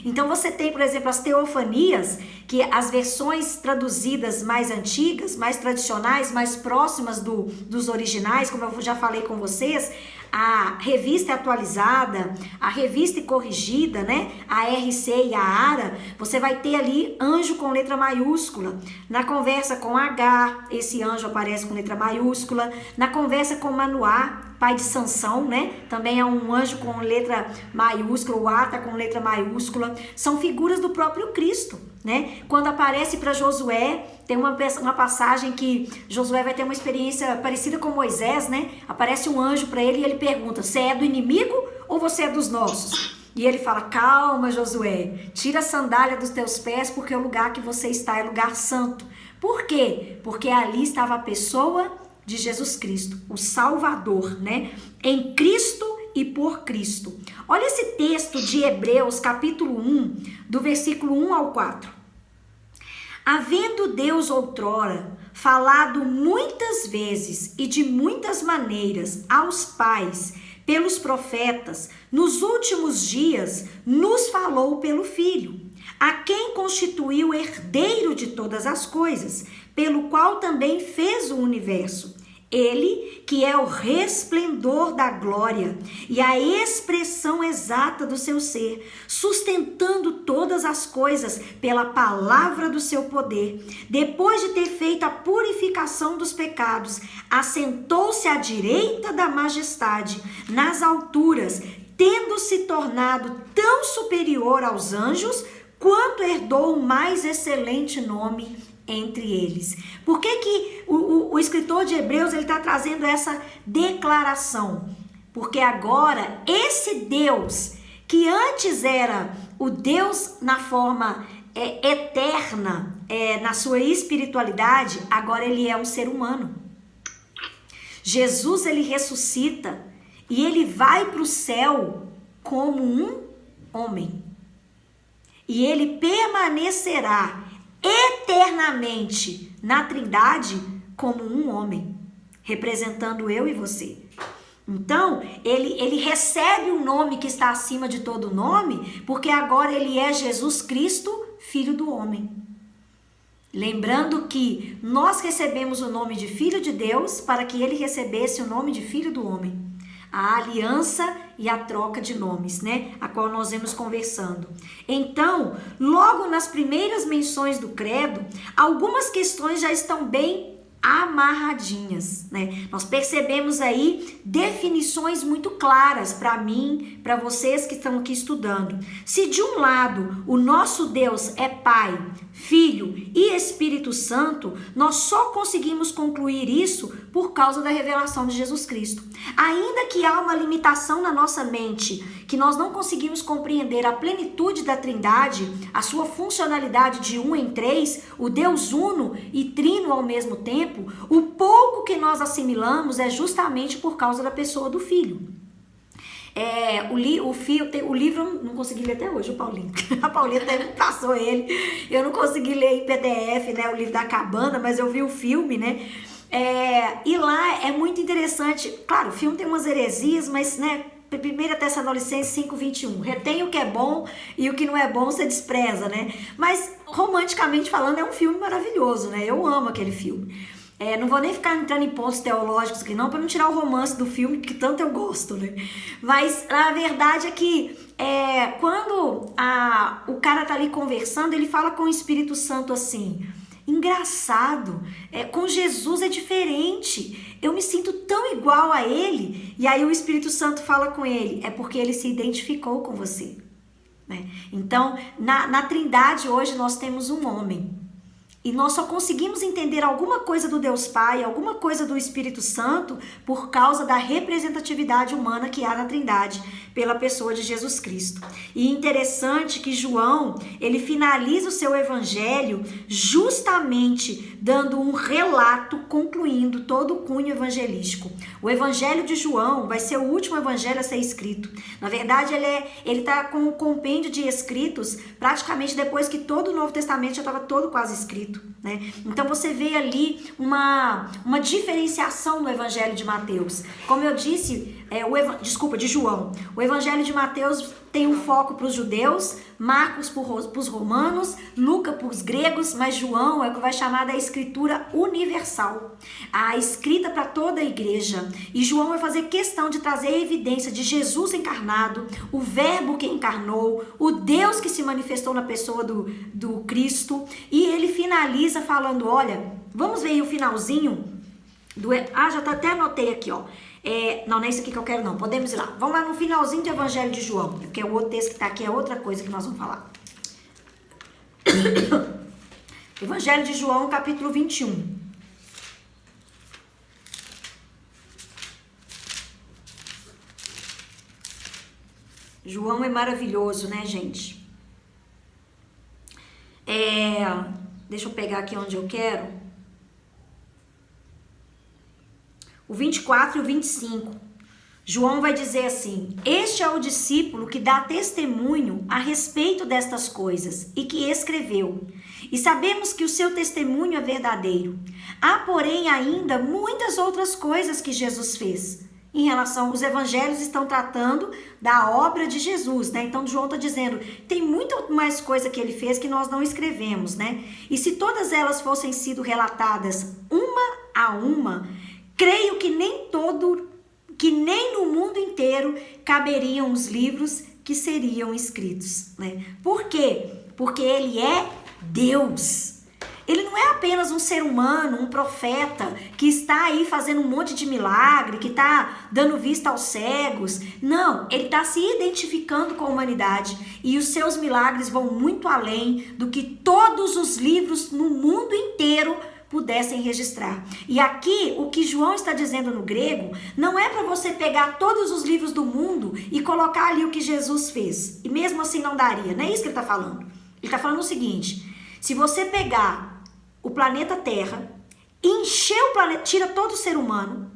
Então você tem, por exemplo, as teofanias, que as versões traduzidas mais antigas, mais tradicionais, mais próximas dos originais, como eu já falei com vocês, a revista atualizada, a revista corrigida, né? A RC e a ARA, você vai ter ali anjo com letra maiúscula. Na conversa com H, esse anjo aparece com letra maiúscula. Na conversa com Manoá, pai de Sansão, né? Também é um anjo com letra maiúscula, o A tá com letra maiúscula. São figuras do próprio Cristo, né? Quando aparece para Josué, tem uma passagem que Josué vai ter uma experiência parecida com Moisés, né? Aparece um anjo para ele e ele pergunta, você é do inimigo ou você é dos nossos? E ele fala, calma Josué, tira a sandália dos teus pés porque o lugar que você está é lugar santo. Por quê? Porque ali estava a pessoa de Jesus Cristo, o Salvador, né? Em Cristo e por Cristo. Olha esse texto de Hebreus, capítulo 1, do versículo 1 ao 4. Havendo Deus outrora falado muitas vezes e de muitas maneiras aos pais, pelos profetas, nos últimos dias nos falou pelo Filho, a quem constituiu herdeiro de todas as coisas, pelo qual também fez o universo. Ele, que é o resplendor da glória e a expressão exata do seu ser, sustentando todas as coisas pela palavra do seu poder, depois de ter feito a purificação dos pecados, assentou-se à direita da majestade, nas alturas, tendo se tornado tão superior aos anjos, quanto herdou o mais excelente nome entre eles. Por que o escritor de Hebreus ele está trazendo essa declaração? Porque agora esse Deus, que antes era o Deus na forma eterna, na sua espiritualidade, agora ele é um ser humano. Jesus ele ressuscita e ele vai para o céu como um homem. E ele permanecerá eternamente na Trindade como um homem, representando eu e você. Então, ele recebe o nome que está acima de todo nome, porque agora ele é Jesus Cristo, Filho do homem. Lembrando que nós recebemos o nome de Filho de Deus para que ele recebesse o nome de Filho do homem. A aliança e a troca de nomes, né? A qual nós vemos conversando. Então, logo nas primeiras menções do credo, algumas questões já estão bem amarradinhas, né? Nós percebemos aí definições muito claras para mim, para vocês que estão aqui estudando. Se de um lado o nosso Deus é Pai, Filho e Espírito Santo, nós só conseguimos concluir isso por causa da revelação de Jesus Cristo. Ainda que há uma limitação na nossa mente, que nós não conseguimos compreender a plenitude da Trindade, a sua funcionalidade de um em três, o Deus uno e trino ao mesmo tempo, o pouco que nós assimilamos é justamente por causa da pessoa do Filho. O livro eu não consegui ler até hoje, o Paulinho. A Paulinha até me passou ele. Eu não consegui ler em PDF, né? O livro da cabana, mas eu vi o filme, né? E lá é muito interessante. Claro, o filme tem umas heresias, mas, né? 1 Tessalonicenses 5:21. Retém o que é bom e o que não é bom você despreza, né? Mas, romanticamente falando, é um filme maravilhoso, né? Eu amo aquele filme. Não vou nem ficar entrando em pontos teológicos aqui não, para não tirar o romance do filme, que tanto eu gosto, né? Mas a verdade é que quando o cara tá ali conversando, ele fala com o Espírito Santo assim: engraçado, com Jesus é diferente, eu me sinto tão igual a ele. E aí o Espírito Santo fala com ele: é porque ele se identificou com você, né? Então, na Trindade hoje nós temos um homem. E nós só conseguimos entender alguma coisa do Deus Pai, alguma coisa do Espírito Santo, por causa da representatividade humana que há na Trindade, pela pessoa de Jesus Cristo. E interessante que João, ele finaliza o seu evangelho justamente dando um relato, concluindo todo o cunho evangelístico. O evangelho de João vai ser o último evangelho a ser escrito. Na verdade, ele está com um compêndio de escritos praticamente depois que todo o Novo Testamento já estava todo quase escrito, né? Então você vê ali uma diferenciação no evangelho de Mateus. Como eu disse, de João. O evangelho de Mateus tem um foco para os judeus, Marcos para os romanos, Lucas para os gregos, mas João é o que vai chamar da escritura universal, a escrita para toda a igreja. E João vai fazer questão de trazer a evidência de Jesus encarnado, o verbo que encarnou, o Deus que se manifestou na pessoa do Cristo. E ele finaliza falando, olha, vamos ver aí o finalzinho até anotei aqui, ó. Não é isso aqui que eu quero não, podemos ir lá. Vamos lá no finalzinho do Evangelho de João, porque o outro texto que está aqui é outra coisa que nós vamos falar. Evangelho de João, capítulo 21. João é maravilhoso, né, gente? Deixa eu pegar aqui onde eu quero. O 24 e o 25, João vai dizer assim: este é o discípulo que dá testemunho a respeito destas coisas e que escreveu. E sabemos que o seu testemunho é verdadeiro. Há, porém, ainda muitas outras coisas que Jesus fez. Em relação, os evangelhos estão tratando da obra de Jesus, né? Então João está dizendo, tem muito mais coisa que ele fez que nós não escrevemos, né? E se todas elas fossem sido relatadas uma a uma, creio que nem no mundo inteiro caberiam os livros que seriam escritos, né? Por quê? Porque ele é Deus. Ele não é apenas um ser humano, um profeta que está aí fazendo um monte de milagre, que está dando vista aos cegos. Não, ele está se identificando com a humanidade e os seus milagres vão muito além do que todos os livros no mundo inteiro pudessem registrar. E aqui, o que João está dizendo no grego, não é para você pegar todos os livros do mundo e colocar ali o que Jesus fez. E mesmo assim não daria, não é isso que ele está falando. Ele está falando o seguinte, se você pegar o planeta Terra, encher o planeta, tira todo o ser humano,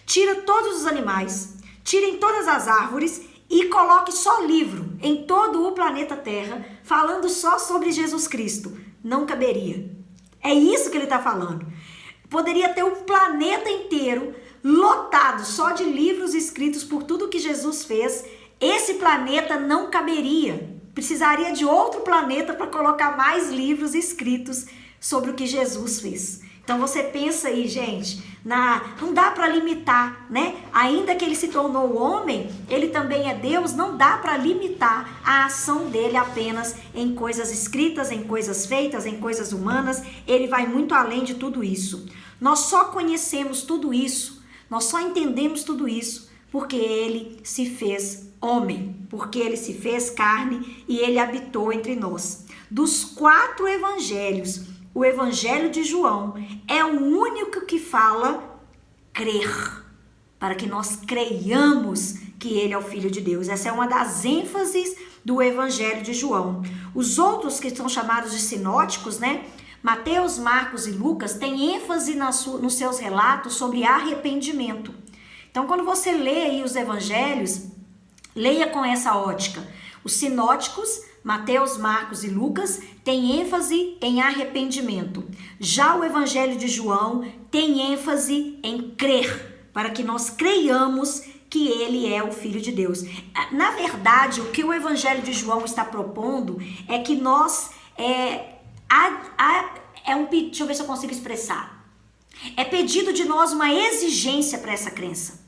tira todos os animais, tirem todas as árvores e coloque só livro em todo o planeta Terra, falando só sobre Jesus Cristo, não caberia. É isso que ele está falando. Poderia ter um planeta inteiro lotado só de livros escritos por tudo que Jesus fez. Esse planeta não caberia. Precisaria de outro planeta para colocar mais livros escritos sobre o que Jesus fez. Então você pensa aí, gente, não dá para limitar, né? Ainda que ele se tornou homem, ele também é Deus, não dá para limitar a ação dele apenas em coisas escritas, em coisas feitas, em coisas humanas. Ele vai muito além de tudo isso. Nós só conhecemos tudo isso, nós só entendemos tudo isso porque ele se fez homem, porque ele se fez carne e ele habitou entre nós. Dos 4 evangelhos, o evangelho de João é o único que fala crer, para que nós creiamos que ele é o Filho de Deus. Essa é uma das ênfases do evangelho de João. Os outros que são chamados de sinóticos, né? Mateus, Marcos e Lucas têm ênfase nos seus relatos sobre arrependimento. Então, quando você lê aí os evangelhos, Leia com essa ótica. Os sinóticos, Mateus, Marcos e Lucas, têm ênfase em arrependimento. Já o Evangelho de João tem ênfase em crer, para que nós creiamos que ele é o Filho de Deus. Na verdade, o que o Evangelho de João está propondo é que nós... deixa eu ver se eu consigo expressar. É pedido de nós uma exigência para essa crença.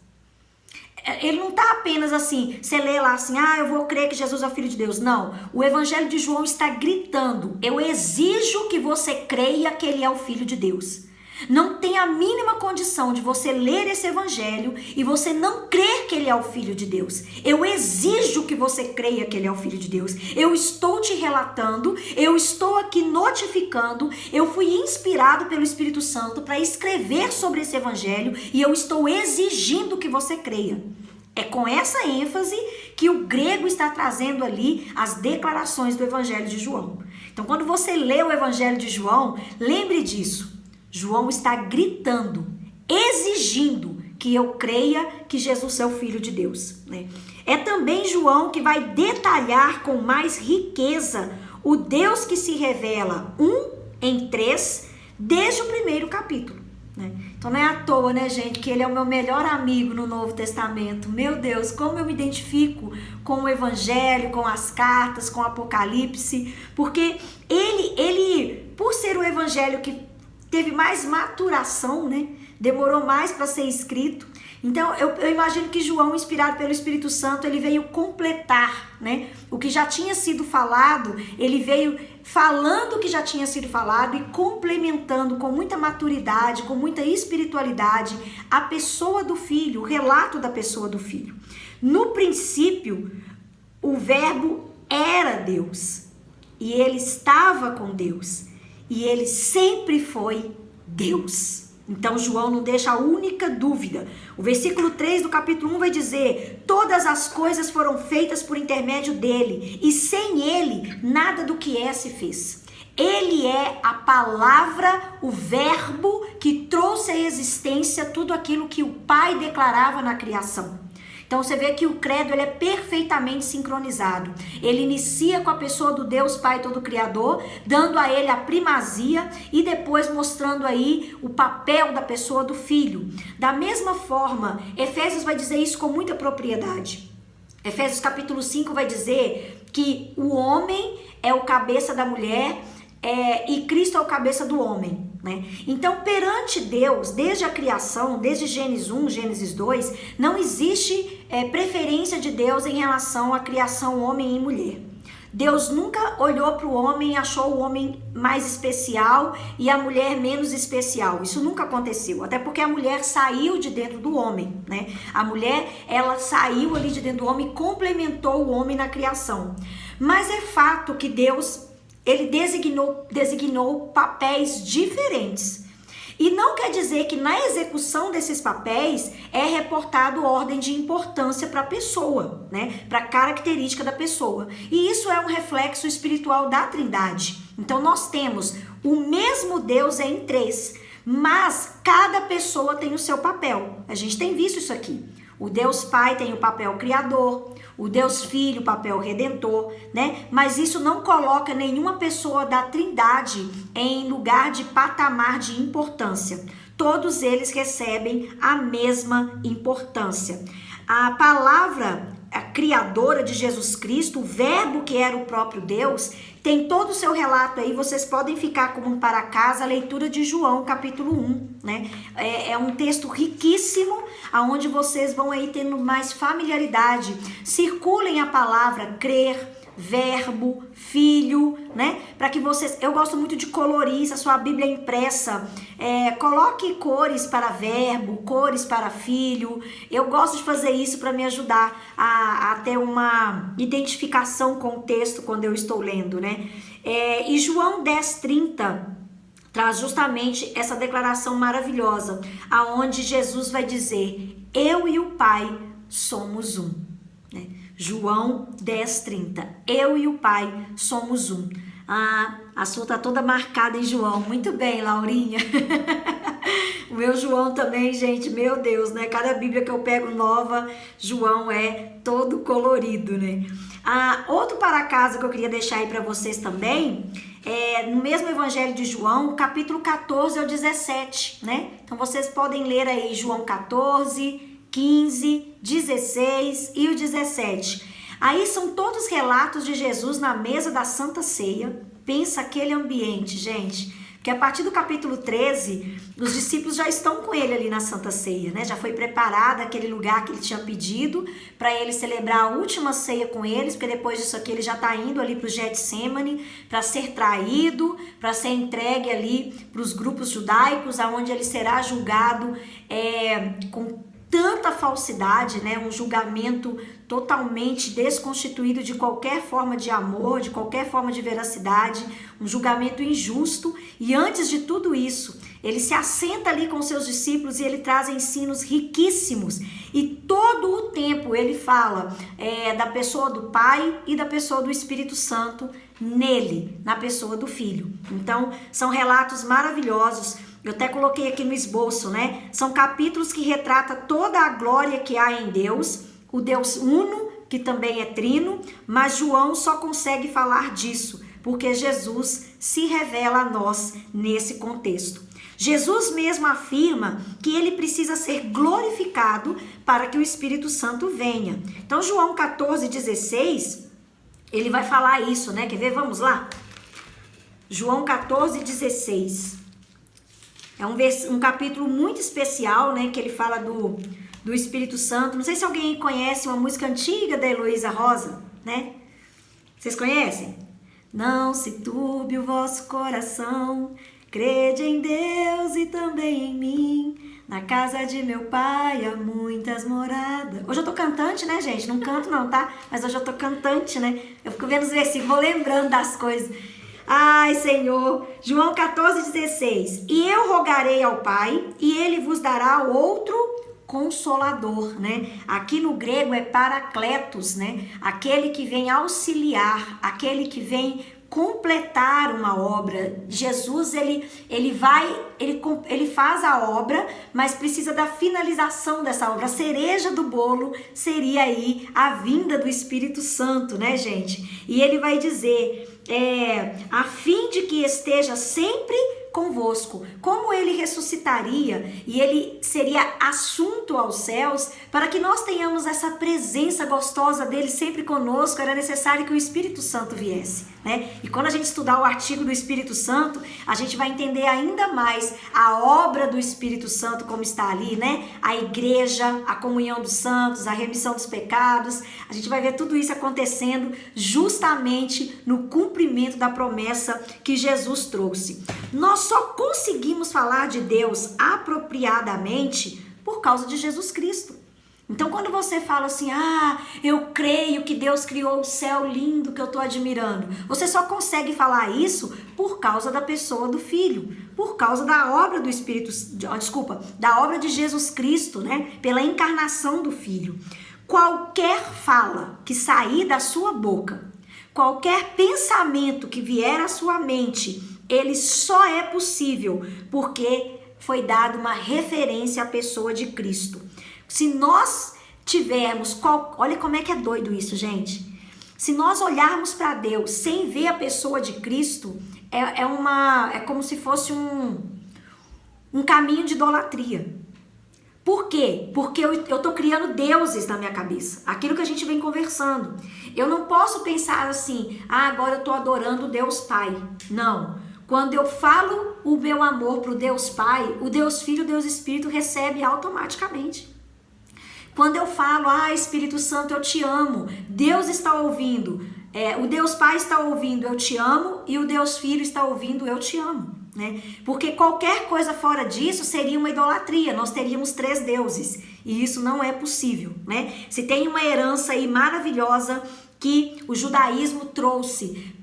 Ele não está apenas assim, você lê lá assim, eu vou crer que Jesus é o Filho de Deus. Não, o Evangelho de João está gritando, eu exijo que você creia que ele é o Filho de Deus. Não tem a mínima condição de você ler esse evangelho e você não crer que ele é o Filho de Deus. Eu exijo que você creia que ele é o Filho de Deus. Eu estou te relatando, eu estou aqui notificando, eu fui inspirado pelo Espírito Santo para escrever sobre esse evangelho e eu estou exigindo que você creia. É com essa ênfase que o grego está trazendo ali as declarações do Evangelho de João. Então, quando você lê o Evangelho de João, lembre disso. João está gritando, exigindo que eu creia que Jesus é o Filho de Deus, né? É também João que vai detalhar com mais riqueza o Deus que se revela em 3, desde o primeiro capítulo, né? Então não é à toa, né, gente, que ele é o meu melhor amigo no Novo Testamento. Meu Deus, como eu me identifico com o Evangelho, com as cartas, com o Apocalipse, porque ele por ser o Evangelho que teve mais maturação, né? Demorou mais para ser escrito. Então, eu imagino que João, inspirado pelo Espírito Santo, ele veio completar, né? O que já tinha sido falado, ele veio falando o que já tinha sido falado e complementando com muita maturidade, com muita espiritualidade, a pessoa do Filho, o relato da pessoa do Filho. No princípio, o Verbo era Deus e ele estava com Deus. E ele sempre foi Deus. Então João não deixa a única dúvida. O versículo 3 do capítulo 1 vai dizer: todas as coisas foram feitas por intermédio dele, e sem ele nada do que se fez. Ele é a palavra, o verbo que trouxe à existência tudo aquilo que o Pai declarava na criação. Então você vê que o credo ele é perfeitamente sincronizado. Ele inicia com a pessoa do Deus Pai Todo-Criador, dando a ele a primazia e depois mostrando aí o papel da pessoa do Filho. Da mesma forma, Efésios vai dizer isso com muita propriedade. Efésios capítulo 5 vai dizer que o homem é o cabeça da mulher e Cristo é o cabeça do homem, né? Então, perante Deus, desde a criação, desde Gênesis 1, Gênesis 2, não existe preferência de Deus em relação à criação homem e mulher. Deus nunca olhou para o homem e achou o homem mais especial e a mulher menos especial. Isso nunca aconteceu, até porque a mulher saiu de dentro do homem, né? A mulher, ela saiu ali de dentro do homem e complementou o homem na criação. Mas é fato que Deus... ele designou papéis diferentes. E não quer dizer que na execução desses papéis é reportado ordem de importância para a pessoa, né? Para a característica da pessoa. E isso é um reflexo espiritual da Trindade. Então nós temos o mesmo Deus em 3, mas cada pessoa tem o seu papel. A gente tem visto isso aqui. O Deus Pai tem o papel criador, o Deus Filho, o papel redentor, né? Mas isso não coloca nenhuma pessoa da Trindade em lugar de patamar de importância. Todos eles recebem a mesma importância. A palavra criadora de Jesus Cristo, o verbo que era o próprio Deus, tem todo o seu relato aí. Vocês podem ficar como para casa a leitura de João capítulo 1, né? É um texto riquíssimo, aonde vocês vão aí tendo mais familiaridade. Circulem a palavra crer, verbo, filho, né? Para que vocês... eu gosto muito de colorir, se a sua Bíblia é impressa, coloque cores para verbo, cores para filho. Eu gosto de fazer isso para me ajudar a ter uma identificação com o texto quando eu estou lendo, né? E João 10:30 traz justamente essa declaração maravilhosa, aonde Jesus vai dizer: eu e o Pai somos um, né? João 10:30, eu e o Pai somos um. A sua tá toda marcada em João. Muito bem, Laurinha. O meu João também, gente, meu Deus, né? Cada Bíblia que eu pego nova, João é todo colorido, né? Outro para casa que eu queria deixar aí para vocês também, no mesmo Evangelho de João, capítulo 14 ao 17, né? Então vocês podem ler aí João 14, 15, 16 e o 17. Aí são todos relatos de Jesus na mesa da Santa Ceia. Pensa aquele ambiente, gente. Porque a partir do capítulo 13, os discípulos já estão com ele ali na Santa Ceia, né? Já foi preparado aquele lugar que ele tinha pedido para ele celebrar a última ceia com eles, porque depois disso aqui ele já está indo ali para o Getsemane para ser traído, para ser entregue ali para os grupos judaicos, aonde ele será julgado com tanta falsidade, né? Um julgamento totalmente desconstituído de qualquer forma de amor, de qualquer forma de veracidade, um julgamento injusto. E antes de tudo isso, ele se assenta ali com seus discípulos e ele traz ensinos riquíssimos. E todo o tempo ele fala da pessoa do Pai e da pessoa do Espírito Santo nele, na pessoa do Filho. Então, são relatos maravilhosos. Eu até coloquei aqui no esboço, né? São capítulos que retratam toda a glória que há em Deus, o Deus uno, que também é trino, mas João só consegue falar disso, porque Jesus se revela a nós nesse contexto. Jesus mesmo afirma que ele precisa ser glorificado para que o Espírito Santo venha. Então, João 14, 16, ele vai falar isso, né? Quer ver? Vamos lá? João 14, 16. É um capítulo muito especial, né? Que ele fala do Espírito Santo. Não sei se alguém conhece uma música antiga da Heloísa Rosa, né? Vocês conhecem? Não se turbe o vosso coração, crede em Deus e também em mim. Na casa de meu pai há muitas moradas. Hoje eu tô cantante, né, gente? Não canto não, tá? Mas hoje eu tô cantante, né? Eu fico vendo os versículos, vou lembrando das coisas. Ai, Senhor. João 14, 16. E eu rogarei ao Pai, e ele vos dará outro consolador, né? Aqui no grego é paracletos, né? Aquele que vem auxiliar, aquele que vem completar uma obra. Jesus, ele faz a obra, mas precisa da finalização dessa obra. A cereja do bolo seria aí a vinda do Espírito Santo, né, gente? E ele vai dizer, a fim de que esteja sempre convosco. Como ele ressuscitaria e ele seria assunto aos céus, para que nós tenhamos essa presença gostosa dele sempre conosco, era necessário que o Espírito Santo viesse, né? E quando a gente estudar o artigo do Espírito Santo, a gente vai entender ainda mais a obra do Espírito Santo como está ali, né? A igreja, a comunhão dos santos, a remissão dos pecados. A gente vai ver tudo isso acontecendo justamente no cumprimento da promessa que Jesus trouxe. Nós só conseguimos falar de Deus apropriadamente por causa de Jesus Cristo. Então, quando você fala assim, eu creio que Deus criou o céu lindo que eu estou admirando, você só consegue falar isso por causa da pessoa do Filho, por causa da obra do da obra de Jesus Cristo, né? Pela encarnação do Filho. Qualquer fala que sair da sua boca, qualquer pensamento que vier à sua mente, ele só é possível porque foi dada uma referência à pessoa de Cristo. Se nós tivermos, olha como é que é doido isso, gente. Se nós olharmos para Deus sem ver a pessoa de Cristo, é como se fosse um caminho de idolatria. Por quê? Porque eu estou criando deuses na minha cabeça. Aquilo que a gente vem conversando. Eu não posso pensar assim, agora eu estou adorando o Deus Pai. Não. Quando eu falo o meu amor para o Deus Pai, o Deus Filho, o Deus Espírito recebe automaticamente. Quando eu falo, Espírito Santo, eu te amo, Deus está ouvindo, o Deus Pai está ouvindo, eu te amo, e o Deus Filho está ouvindo, eu te amo, né? Porque qualquer coisa fora disso seria uma idolatria, nós teríamos 3 deuses, e isso não é possível, né? Se tem uma herança aí maravilhosa que o judaísmo trouxe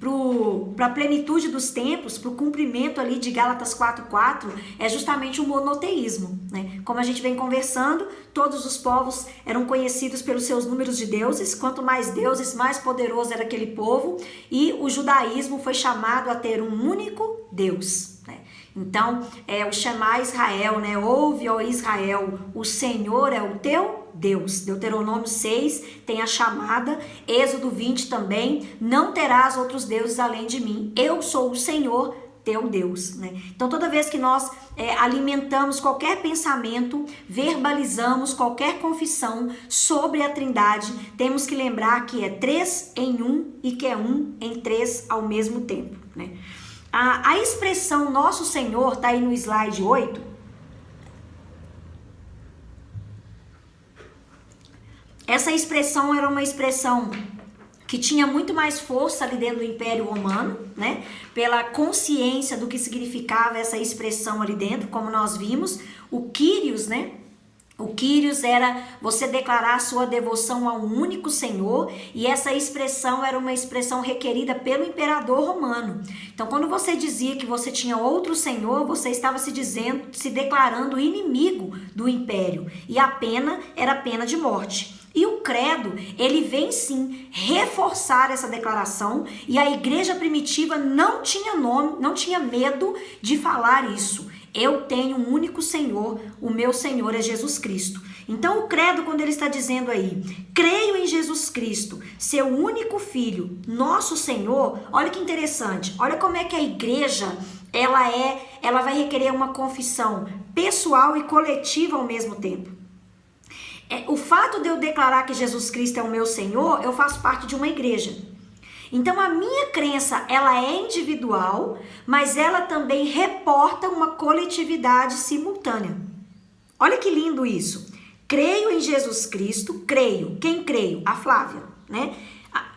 para a plenitude dos tempos, para o cumprimento ali de Gálatas 4:4, é justamente o monoteísmo, né? Como a gente vem conversando, todos os povos eram conhecidos pelos seus números de deuses, quanto mais deuses, mais poderoso era aquele povo, e o judaísmo foi chamado a ter um único Deus, né? Então, o Shema Israel, né? Ouve, ó Israel, o Senhor é o teu Deus. Deuteronômio 6 tem a chamada, Êxodo 20 também, não terás outros deuses além de mim. Eu sou o Senhor, teu Deus, né? Então, toda vez que nós alimentamos qualquer pensamento, verbalizamos qualquer confissão sobre a Trindade, temos que lembrar que é 3 em 1 e que é 1 em 3 ao mesmo tempo, né? A expressão Nosso Senhor está aí no slide 8. Essa expressão era uma expressão que tinha muito mais força ali dentro do Império Romano, né? Pela consciência do que significava essa expressão ali dentro, como nós vimos. O Kyrios, né? O Kyrios era você declarar a sua devoção a um único Senhor, e essa expressão era uma expressão requerida pelo imperador romano. Então, quando você dizia que você tinha outro Senhor, você estava se declarando inimigo do império, e a pena era a pena de morte. E o credo, ele vem sim reforçar essa declaração, e a igreja primitiva não tinha medo de falar isso. Eu tenho um único Senhor, o meu Senhor é Jesus Cristo. Então o credo, quando ele está dizendo aí, creio em Jesus Cristo, seu único Filho, nosso Senhor, olha que interessante, olha como é que a igreja, ela vai requerer uma confissão pessoal e coletiva ao mesmo tempo. O fato de eu declarar que Jesus Cristo é o meu Senhor, eu faço parte de uma igreja. Então a minha crença, ela é individual, mas ela também reporta uma coletividade simultânea. Olha que lindo isso. Creio em Jesus Cristo, creio. Quem creio? A Flávia, né?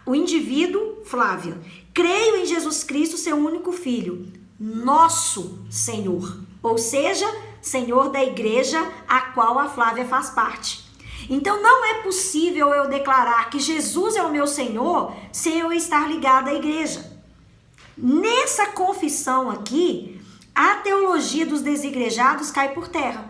O indivíduo, Flávia. Creio em Jesus Cristo, seu único Filho, nosso Senhor. Ou seja, Senhor da igreja a qual a Flávia faz parte. Então não é possível eu declarar que Jesus é o meu Senhor sem eu estar ligado à igreja. Nessa confissão aqui, a teologia dos desigrejados cai por terra.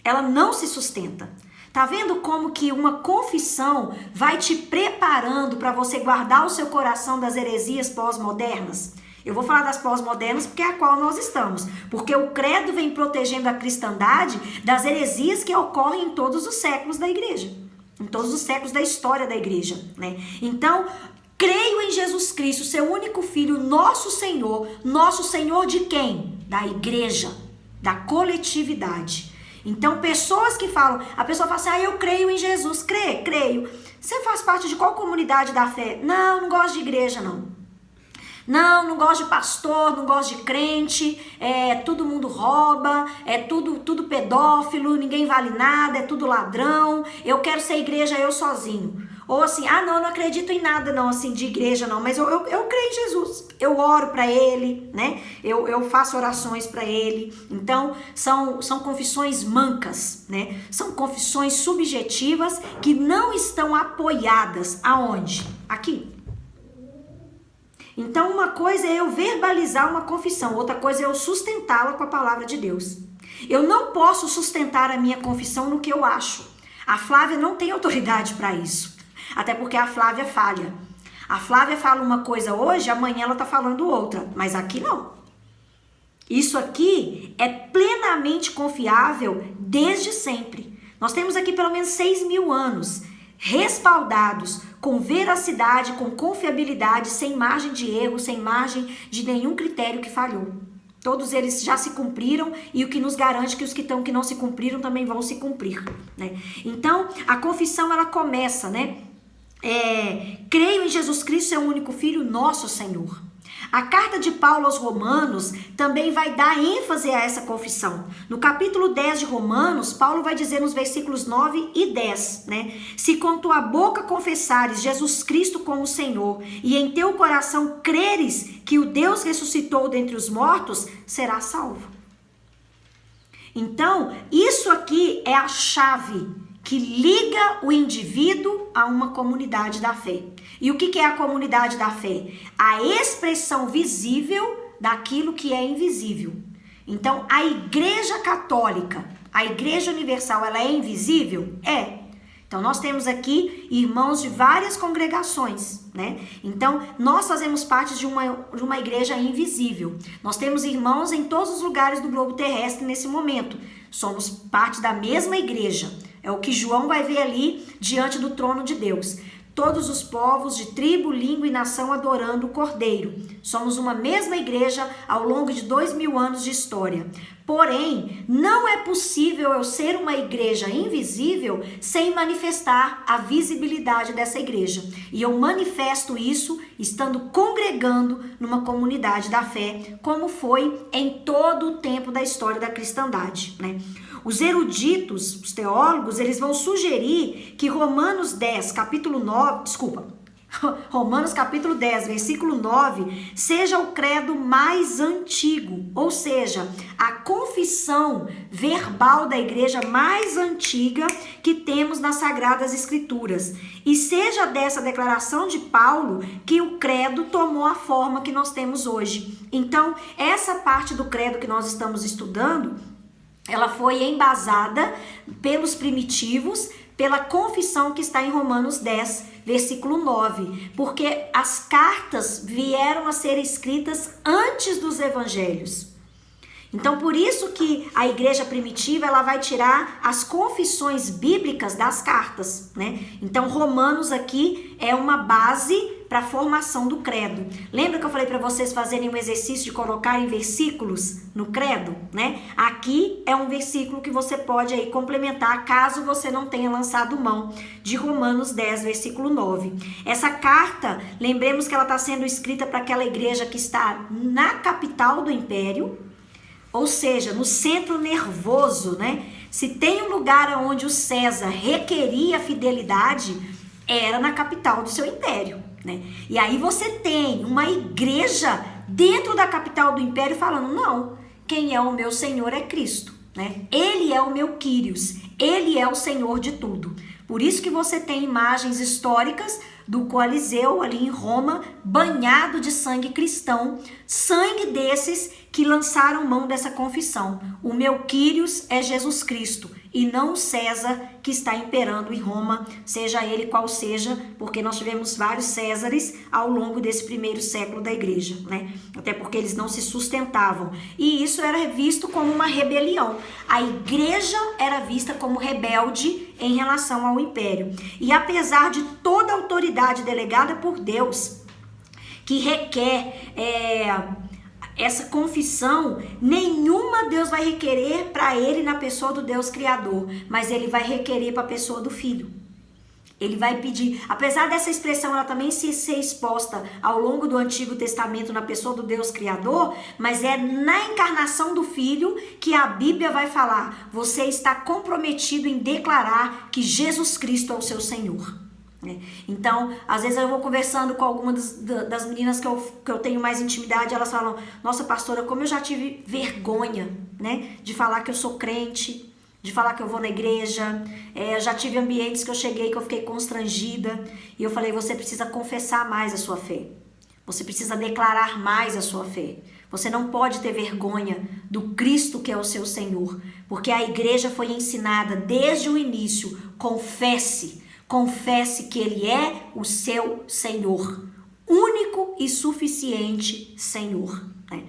Ela não se sustenta. Tá vendo como que uma confissão vai te preparando para você guardar o seu coração das heresias pós-modernas? Eu vou falar das pós-modernas porque é a qual nós estamos. Porque o credo vem protegendo a cristandade das heresias que ocorrem em todos os séculos da igreja. Em todos os séculos da história da igreja, né? Então, creio em Jesus Cristo, seu único Filho, nosso Senhor de quem? Da igreja, da coletividade. Então, pessoas que falam, a pessoa fala assim, eu creio em Jesus, creio. Você faz parte de qual comunidade da fé? Não gosto de igreja, não. Não gosto de pastor, não gosto de crente, todo mundo rouba, tudo pedófilo, ninguém vale nada, é tudo ladrão, eu quero ser igreja eu sozinho. Ou assim, não acredito em nada não, assim, de igreja não, mas eu creio em Jesus, eu oro para ele, né? Eu faço orações para ele. Então, são confissões mancas, né? São confissões subjetivas que não estão apoiadas aonde? Aqui. Então, uma coisa é eu verbalizar uma confissão, outra coisa é eu sustentá-la com a palavra de Deus. Eu não posso sustentar a minha confissão no que eu acho. A Flávia não tem autoridade para isso, até porque a Flávia falha. A Flávia fala uma coisa hoje, amanhã ela está falando outra, mas aqui não. Isso aqui é plenamente confiável desde sempre. Nós temos aqui pelo menos 6.000 anos respaldados com veracidade, com confiabilidade, sem margem de erro, sem margem de nenhum critério que falhou. Todos eles já se cumpriram e o que nos garante que os que não se cumpriram também vão se cumprir, né? Então, a confissão ela começa, né? Creio em Jesus Cristo, seu único Filho, nosso Senhor. A carta de Paulo aos Romanos também vai dar ênfase a essa confissão. No capítulo 10 de Romanos, Paulo vai dizer nos versículos 9 e 10, né? Se com tua boca confessares Jesus Cristo como Senhor e em teu coração creres que o Deus ressuscitou dentre os mortos, serás salvo. Então, isso aqui é a chave que liga o indivíduo a uma comunidade da fé. E o que é a comunidade da fé? A expressão visível daquilo que é invisível. Então, a igreja católica, a igreja universal, ela é invisível? É. Então, nós temos aqui irmãos de várias congregações, né? Então, nós fazemos parte de uma igreja invisível. Nós temos irmãos em todos os lugares do globo terrestre nesse momento. Somos parte da mesma igreja. É o que João vai ver ali diante do trono de Deus. Todos os povos de tribo, língua e nação adorando o Cordeiro. Somos uma mesma igreja ao longo de 2000 anos de história. Porém, não é possível eu ser uma igreja invisível sem manifestar a visibilidade dessa igreja. E eu manifesto isso estando congregando numa comunidade da fé, como foi em todo o tempo da história da cristandade, né? Os eruditos, os teólogos, eles vão sugerir que Romanos capítulo 10, versículo 9, seja o credo mais antigo, ou seja, a confissão verbal da igreja mais antiga que temos nas Sagradas Escrituras. E seja dessa declaração de Paulo que o credo tomou a forma que nós temos hoje. Então, essa parte do credo que nós estamos estudando, ela foi embasada pelos primitivos, pela confissão que está em Romanos 10, versículo 9, porque as cartas vieram a ser escritas antes dos evangelhos. Então, por isso que a igreja primitiva, ela vai tirar as confissões bíblicas das cartas, né? Então, Romanos aqui é uma base para a formação do credo. Lembra que eu falei para vocês fazerem um exercício de colocarem versículos no credo, né? Aqui é um versículo que você pode aí complementar, caso você não tenha lançado mão de Romanos 10, versículo 9. Essa carta, lembremos que ela está sendo escrita para aquela igreja que está na capital do império, ou seja, no centro nervoso, né? Se tem um lugar onde o César requeria fidelidade, era na capital do seu império, né? E aí você tem uma igreja dentro da capital do império falando, não, quem é o meu Senhor é Cristo, né? Ele é o meu Quírios, ele é o Senhor de tudo. Por isso que você tem imagens históricas do Coliseu ali em Roma, banhado de sangue cristão, sangue desses que lançaram mão dessa confissão. O meu Quírios é Jesus Cristo e não César que está imperando em Roma, seja ele qual seja, porque nós tivemos vários Césares ao longo desse primeiro século da igreja, né? Até porque eles não se sustentavam. E isso era visto como uma rebelião. A igreja era vista como rebelde em relação ao império. E apesar de toda a autoridade delegada por Deus, que requer essa confissão, nenhuma Deus vai requerer para ele na pessoa do Deus Criador, mas ele vai requerer para a pessoa do Filho. Ele vai pedir, apesar dessa expressão ela também ser exposta ao longo do Antigo Testamento na pessoa do Deus Criador, mas é na encarnação do Filho que a Bíblia vai falar, você está comprometido em declarar que Jesus Cristo é o seu Senhor. Então, às vezes eu vou conversando com algumas das meninas que eu tenho mais intimidade, elas falam, nossa pastora, como eu já tive vergonha, né, de falar que eu sou crente, de falar que eu vou na igreja, já tive ambientes que eu cheguei que eu fiquei constrangida, e eu falei, você precisa confessar mais a sua fé, você precisa declarar mais a sua fé, você não pode ter vergonha do Cristo que é o seu Senhor, porque a igreja foi ensinada desde o início, confesse que Ele é o seu Senhor, único e suficiente Senhor, né?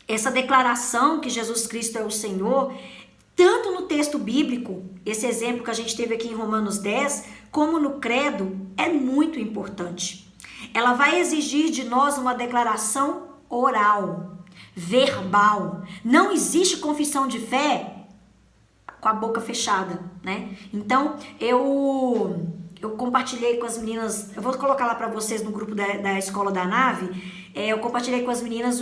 Essa declaração que Jesus Cristo é o Senhor, tanto no texto bíblico, esse exemplo que a gente teve aqui em Romanos 10, como no credo, é muito importante. Ela vai exigir de nós uma declaração oral, verbal. Não existe confissão de fé com a boca fechada, né? Então, eu compartilhei com as meninas, eu vou colocar lá para vocês no grupo da Escola da Nave, eu compartilhei com as meninas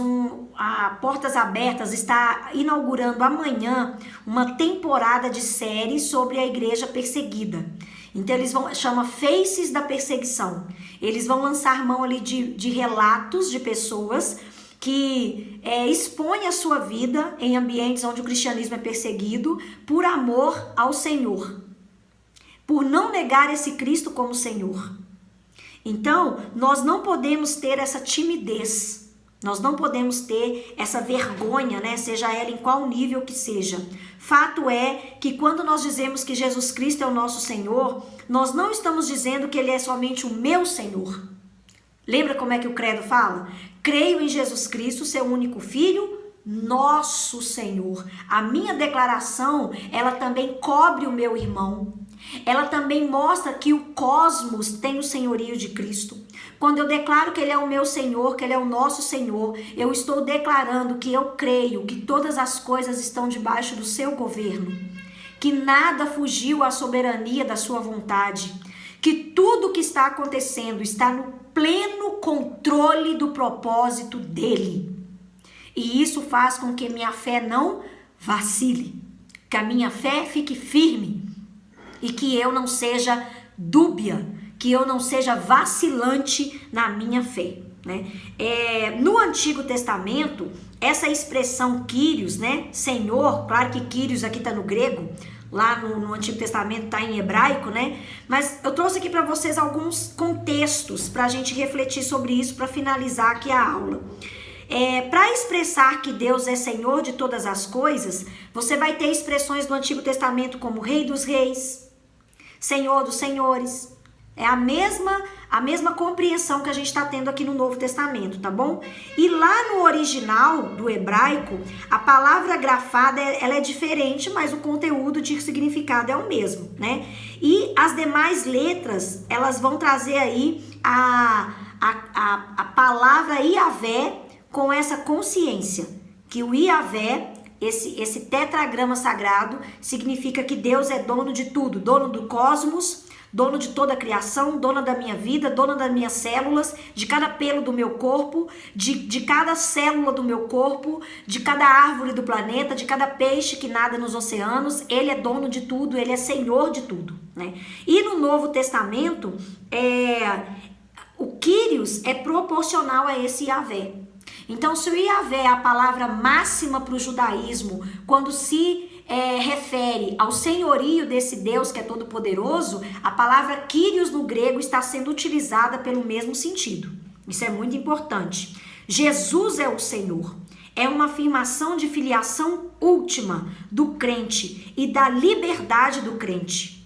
a Portas Abertas está inaugurando amanhã uma temporada de série sobre a igreja perseguida. Então, chama Faces da Perseguição. Eles vão lançar mão ali de relatos de pessoas que expõe a sua vida em ambientes onde o cristianismo é perseguido por amor ao Senhor, por não negar esse Cristo como Senhor. Então, nós não podemos ter essa timidez Nós não podemos ter essa vergonha, né? Seja ela em qual nível que seja. Fato é que quando nós dizemos que Jesus Cristo é o nosso Senhor, nós não estamos dizendo que Ele é somente o meu Senhor. Lembra como é que o credo fala? Creio em Jesus Cristo, seu único Filho, nosso Senhor. A minha declaração, ela também cobre o meu irmão. Ela também mostra que o cosmos tem o senhorio de Cristo. Quando eu declaro que Ele é o meu Senhor, que Ele é o nosso Senhor, eu estou declarando que eu creio que todas as coisas estão debaixo do seu governo, que nada fugiu à soberania da sua vontade, que tudo que está acontecendo está no pleno controle do propósito dEle. E isso faz com que minha fé não vacile, que a minha fé fique firme e que eu não seja dúbia, que eu não seja vacilante na minha fé, né? No Antigo Testamento, essa expressão Kyrios, né? Senhor, claro que Kyrios aqui está no grego, lá no Antigo Testamento está em hebraico, né? Mas eu trouxe aqui para vocês alguns contextos para a gente refletir sobre isso, para finalizar aqui a aula. Para expressar que Deus é Senhor de todas as coisas, você vai ter expressões do Antigo Testamento como Rei dos Reis, Senhor dos Senhores. É a mesma compreensão que a gente está tendo aqui no Novo Testamento, tá bom? E lá no original do hebraico, a palavra grafada ela é diferente, mas o conteúdo de significado é o mesmo, né? E as demais letras, elas vão trazer aí a palavra Iavé com essa consciência, que o Iavé, esse tetragrama sagrado, significa que Deus é dono de tudo, dono do cosmos, dono de toda a criação, dona da minha vida, dona das minhas células, de cada pelo do meu corpo, de cada célula do meu corpo, de cada árvore do planeta, de cada peixe que nada nos oceanos. Ele é dono de tudo, Ele é Senhor de tudo, né? E no Novo Testamento, o Kyrios é proporcional a esse Iavé. Então, se o Iavé é a palavra máxima para o judaísmo, quando se refere ao senhorio desse Deus que é todo poderoso, a palavra Kyrios no grego está sendo utilizada pelo mesmo sentido. Isso é muito importante. Jesus é o Senhor. É uma afirmação de filiação última do crente e da liberdade do crente.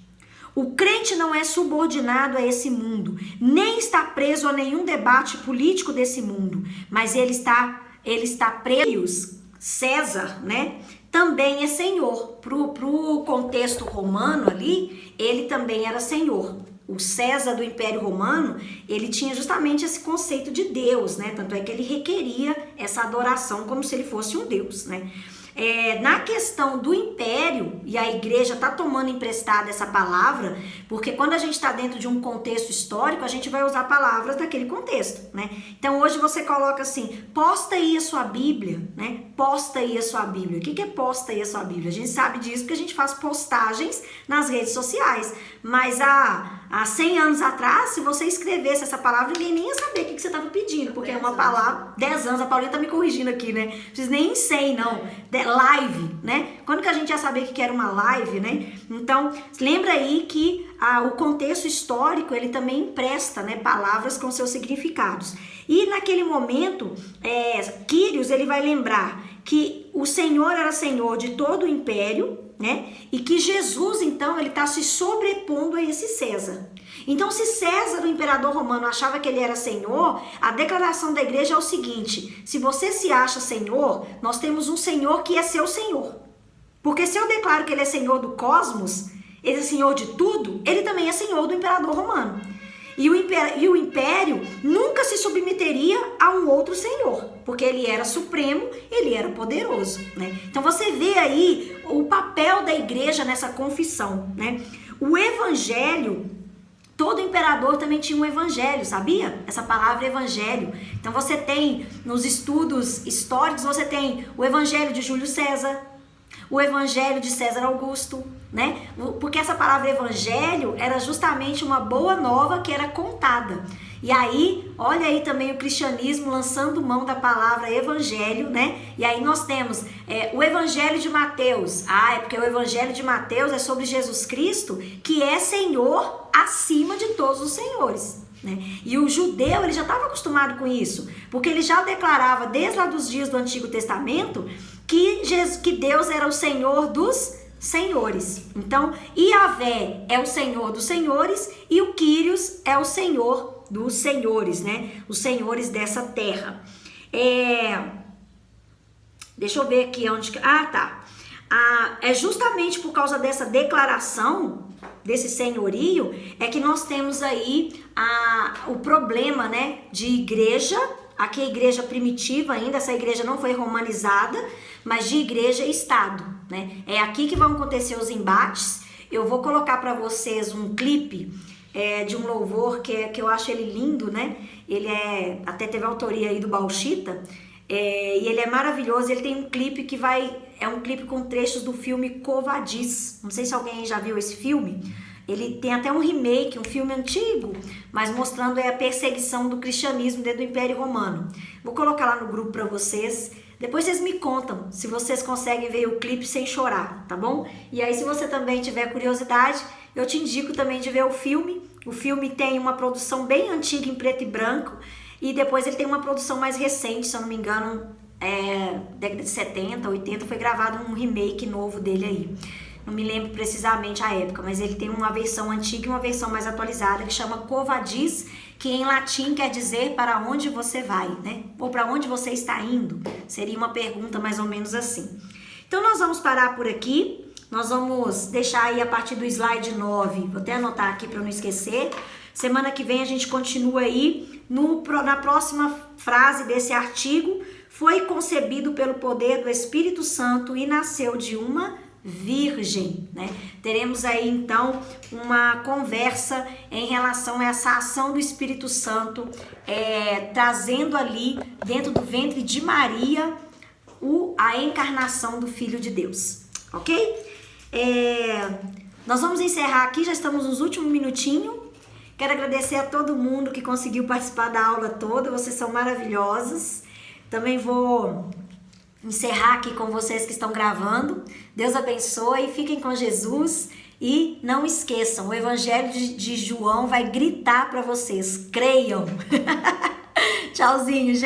O crente não é subordinado a esse mundo, nem está preso a nenhum debate político desse mundo, mas ele está preso. César, né? Também é senhor. Pro contexto romano ali, ele também era senhor. O César do Império Romano, ele tinha justamente esse conceito de Deus, né? Tanto é que ele requeria essa adoração como se ele fosse um Deus, né? Na questão do império, e a igreja está tomando emprestada essa palavra, porque quando a gente está dentro de um contexto histórico, a gente vai usar palavras daquele contexto, né? Então hoje você coloca assim, posta aí a sua Bíblia, né? Posta aí a sua Bíblia. O que é posta aí a sua Bíblia? A gente sabe disso porque a gente faz postagens nas redes sociais, mas há 100 anos atrás, se você escrevesse essa palavra, ninguém nem ia saber o que você estava pedindo, porque é uma palavra, 10 anos, a Paulinha tá me corrigindo aqui, né? Não precisa nem em 100, não. Live, né? Quando que a gente ia saber o que era uma live, né? Então, lembra aí que o contexto histórico, ele também empresta, né, palavras com seus significados. E naquele momento, Kyrios, ele vai lembrar que o Senhor era Senhor de todo o império, né? E que Jesus, então, ele está se sobrepondo a esse César. Então, se César, o imperador romano, achava que ele era Senhor, a declaração da igreja é o seguinte: se você se acha Senhor, nós temos um Senhor que é seu Senhor. Porque se eu declaro que ele é Senhor do cosmos, ele é Senhor de tudo, ele também é Senhor do imperador romano. E o império nunca se submeteria a um outro senhor, porque ele era supremo, ele era poderoso, né? Então você vê aí o papel da igreja nessa confissão, né? O evangelho, todo imperador também tinha um evangelho, sabia? Essa palavra evangelho. Então você tem, nos estudos históricos, você tem o evangelho de Júlio César, o evangelho de César Augusto, né? Porque essa palavra evangelho era justamente uma boa nova que era contada. E aí, olha aí também o cristianismo lançando mão da palavra evangelho, né? E aí nós temos o evangelho de Mateus. É porque o evangelho de Mateus é sobre Jesus Cristo, que é Senhor acima de todos os senhores. né? E o judeu, ele já estava acostumado com isso, porque ele já declarava desde lá dos dias do Antigo Testamento que Deus era o Senhor dos senhores. Então, Yahvé é o Senhor dos senhores e o Quírios é o Senhor dos senhores, né? Os senhores dessa terra. Deixa eu ver aqui onde... tá. É justamente por causa dessa declaração, desse senhorio, é que nós temos aí o problema, né, de igreja. Aqui a igreja primitiva ainda, essa igreja não foi romanizada, mas de igreja e Estado, né? É aqui que vão acontecer os embates. Eu vou colocar para vocês um clipe de um louvor que eu acho ele lindo, né? Ele até teve autoria aí do Bauchita, e ele é maravilhoso. Ele tem um clipe é um clipe com trechos do filme Covadis. Não sei se alguém já viu esse filme. Ele tem até um remake, um filme antigo, mas mostrando a perseguição do cristianismo dentro do Império Romano. Vou colocar lá no grupo para vocês. Depois vocês me contam se vocês conseguem ver o clipe sem chorar, tá bom? E aí, se você também tiver curiosidade, eu te indico também de ver o filme. O filme tem uma produção bem antiga em preto e branco, e depois ele tem uma produção mais recente, se eu não me engano, década de 70, 80, foi gravado um remake novo dele aí. Não me lembro precisamente a época, mas ele tem uma versão antiga e uma versão mais atualizada que chama Covadis, que em latim quer dizer para onde você vai, né? Ou para onde você está indo. Seria uma pergunta mais ou menos assim. Então nós vamos parar por aqui. Nós vamos deixar aí a partir do slide 9. Vou até anotar aqui para não esquecer. Semana que vem a gente continua aí na próxima frase desse artigo. Foi concebido pelo poder do Espírito Santo e nasceu de uma virgem, né? Teremos aí então uma conversa em relação a essa ação do Espírito Santo, trazendo ali dentro do ventre de Maria a encarnação do Filho de Deus, ok? Nós vamos encerrar aqui, já estamos nos últimos minutinhos. Quero agradecer a todo mundo que conseguiu participar da aula toda, vocês são maravilhosos. Também vou encerrar aqui com vocês que estão gravando. Deus abençoe, fiquem com Jesus e não esqueçam, o Evangelho de João vai gritar para vocês, creiam. Tchauzinho, gente.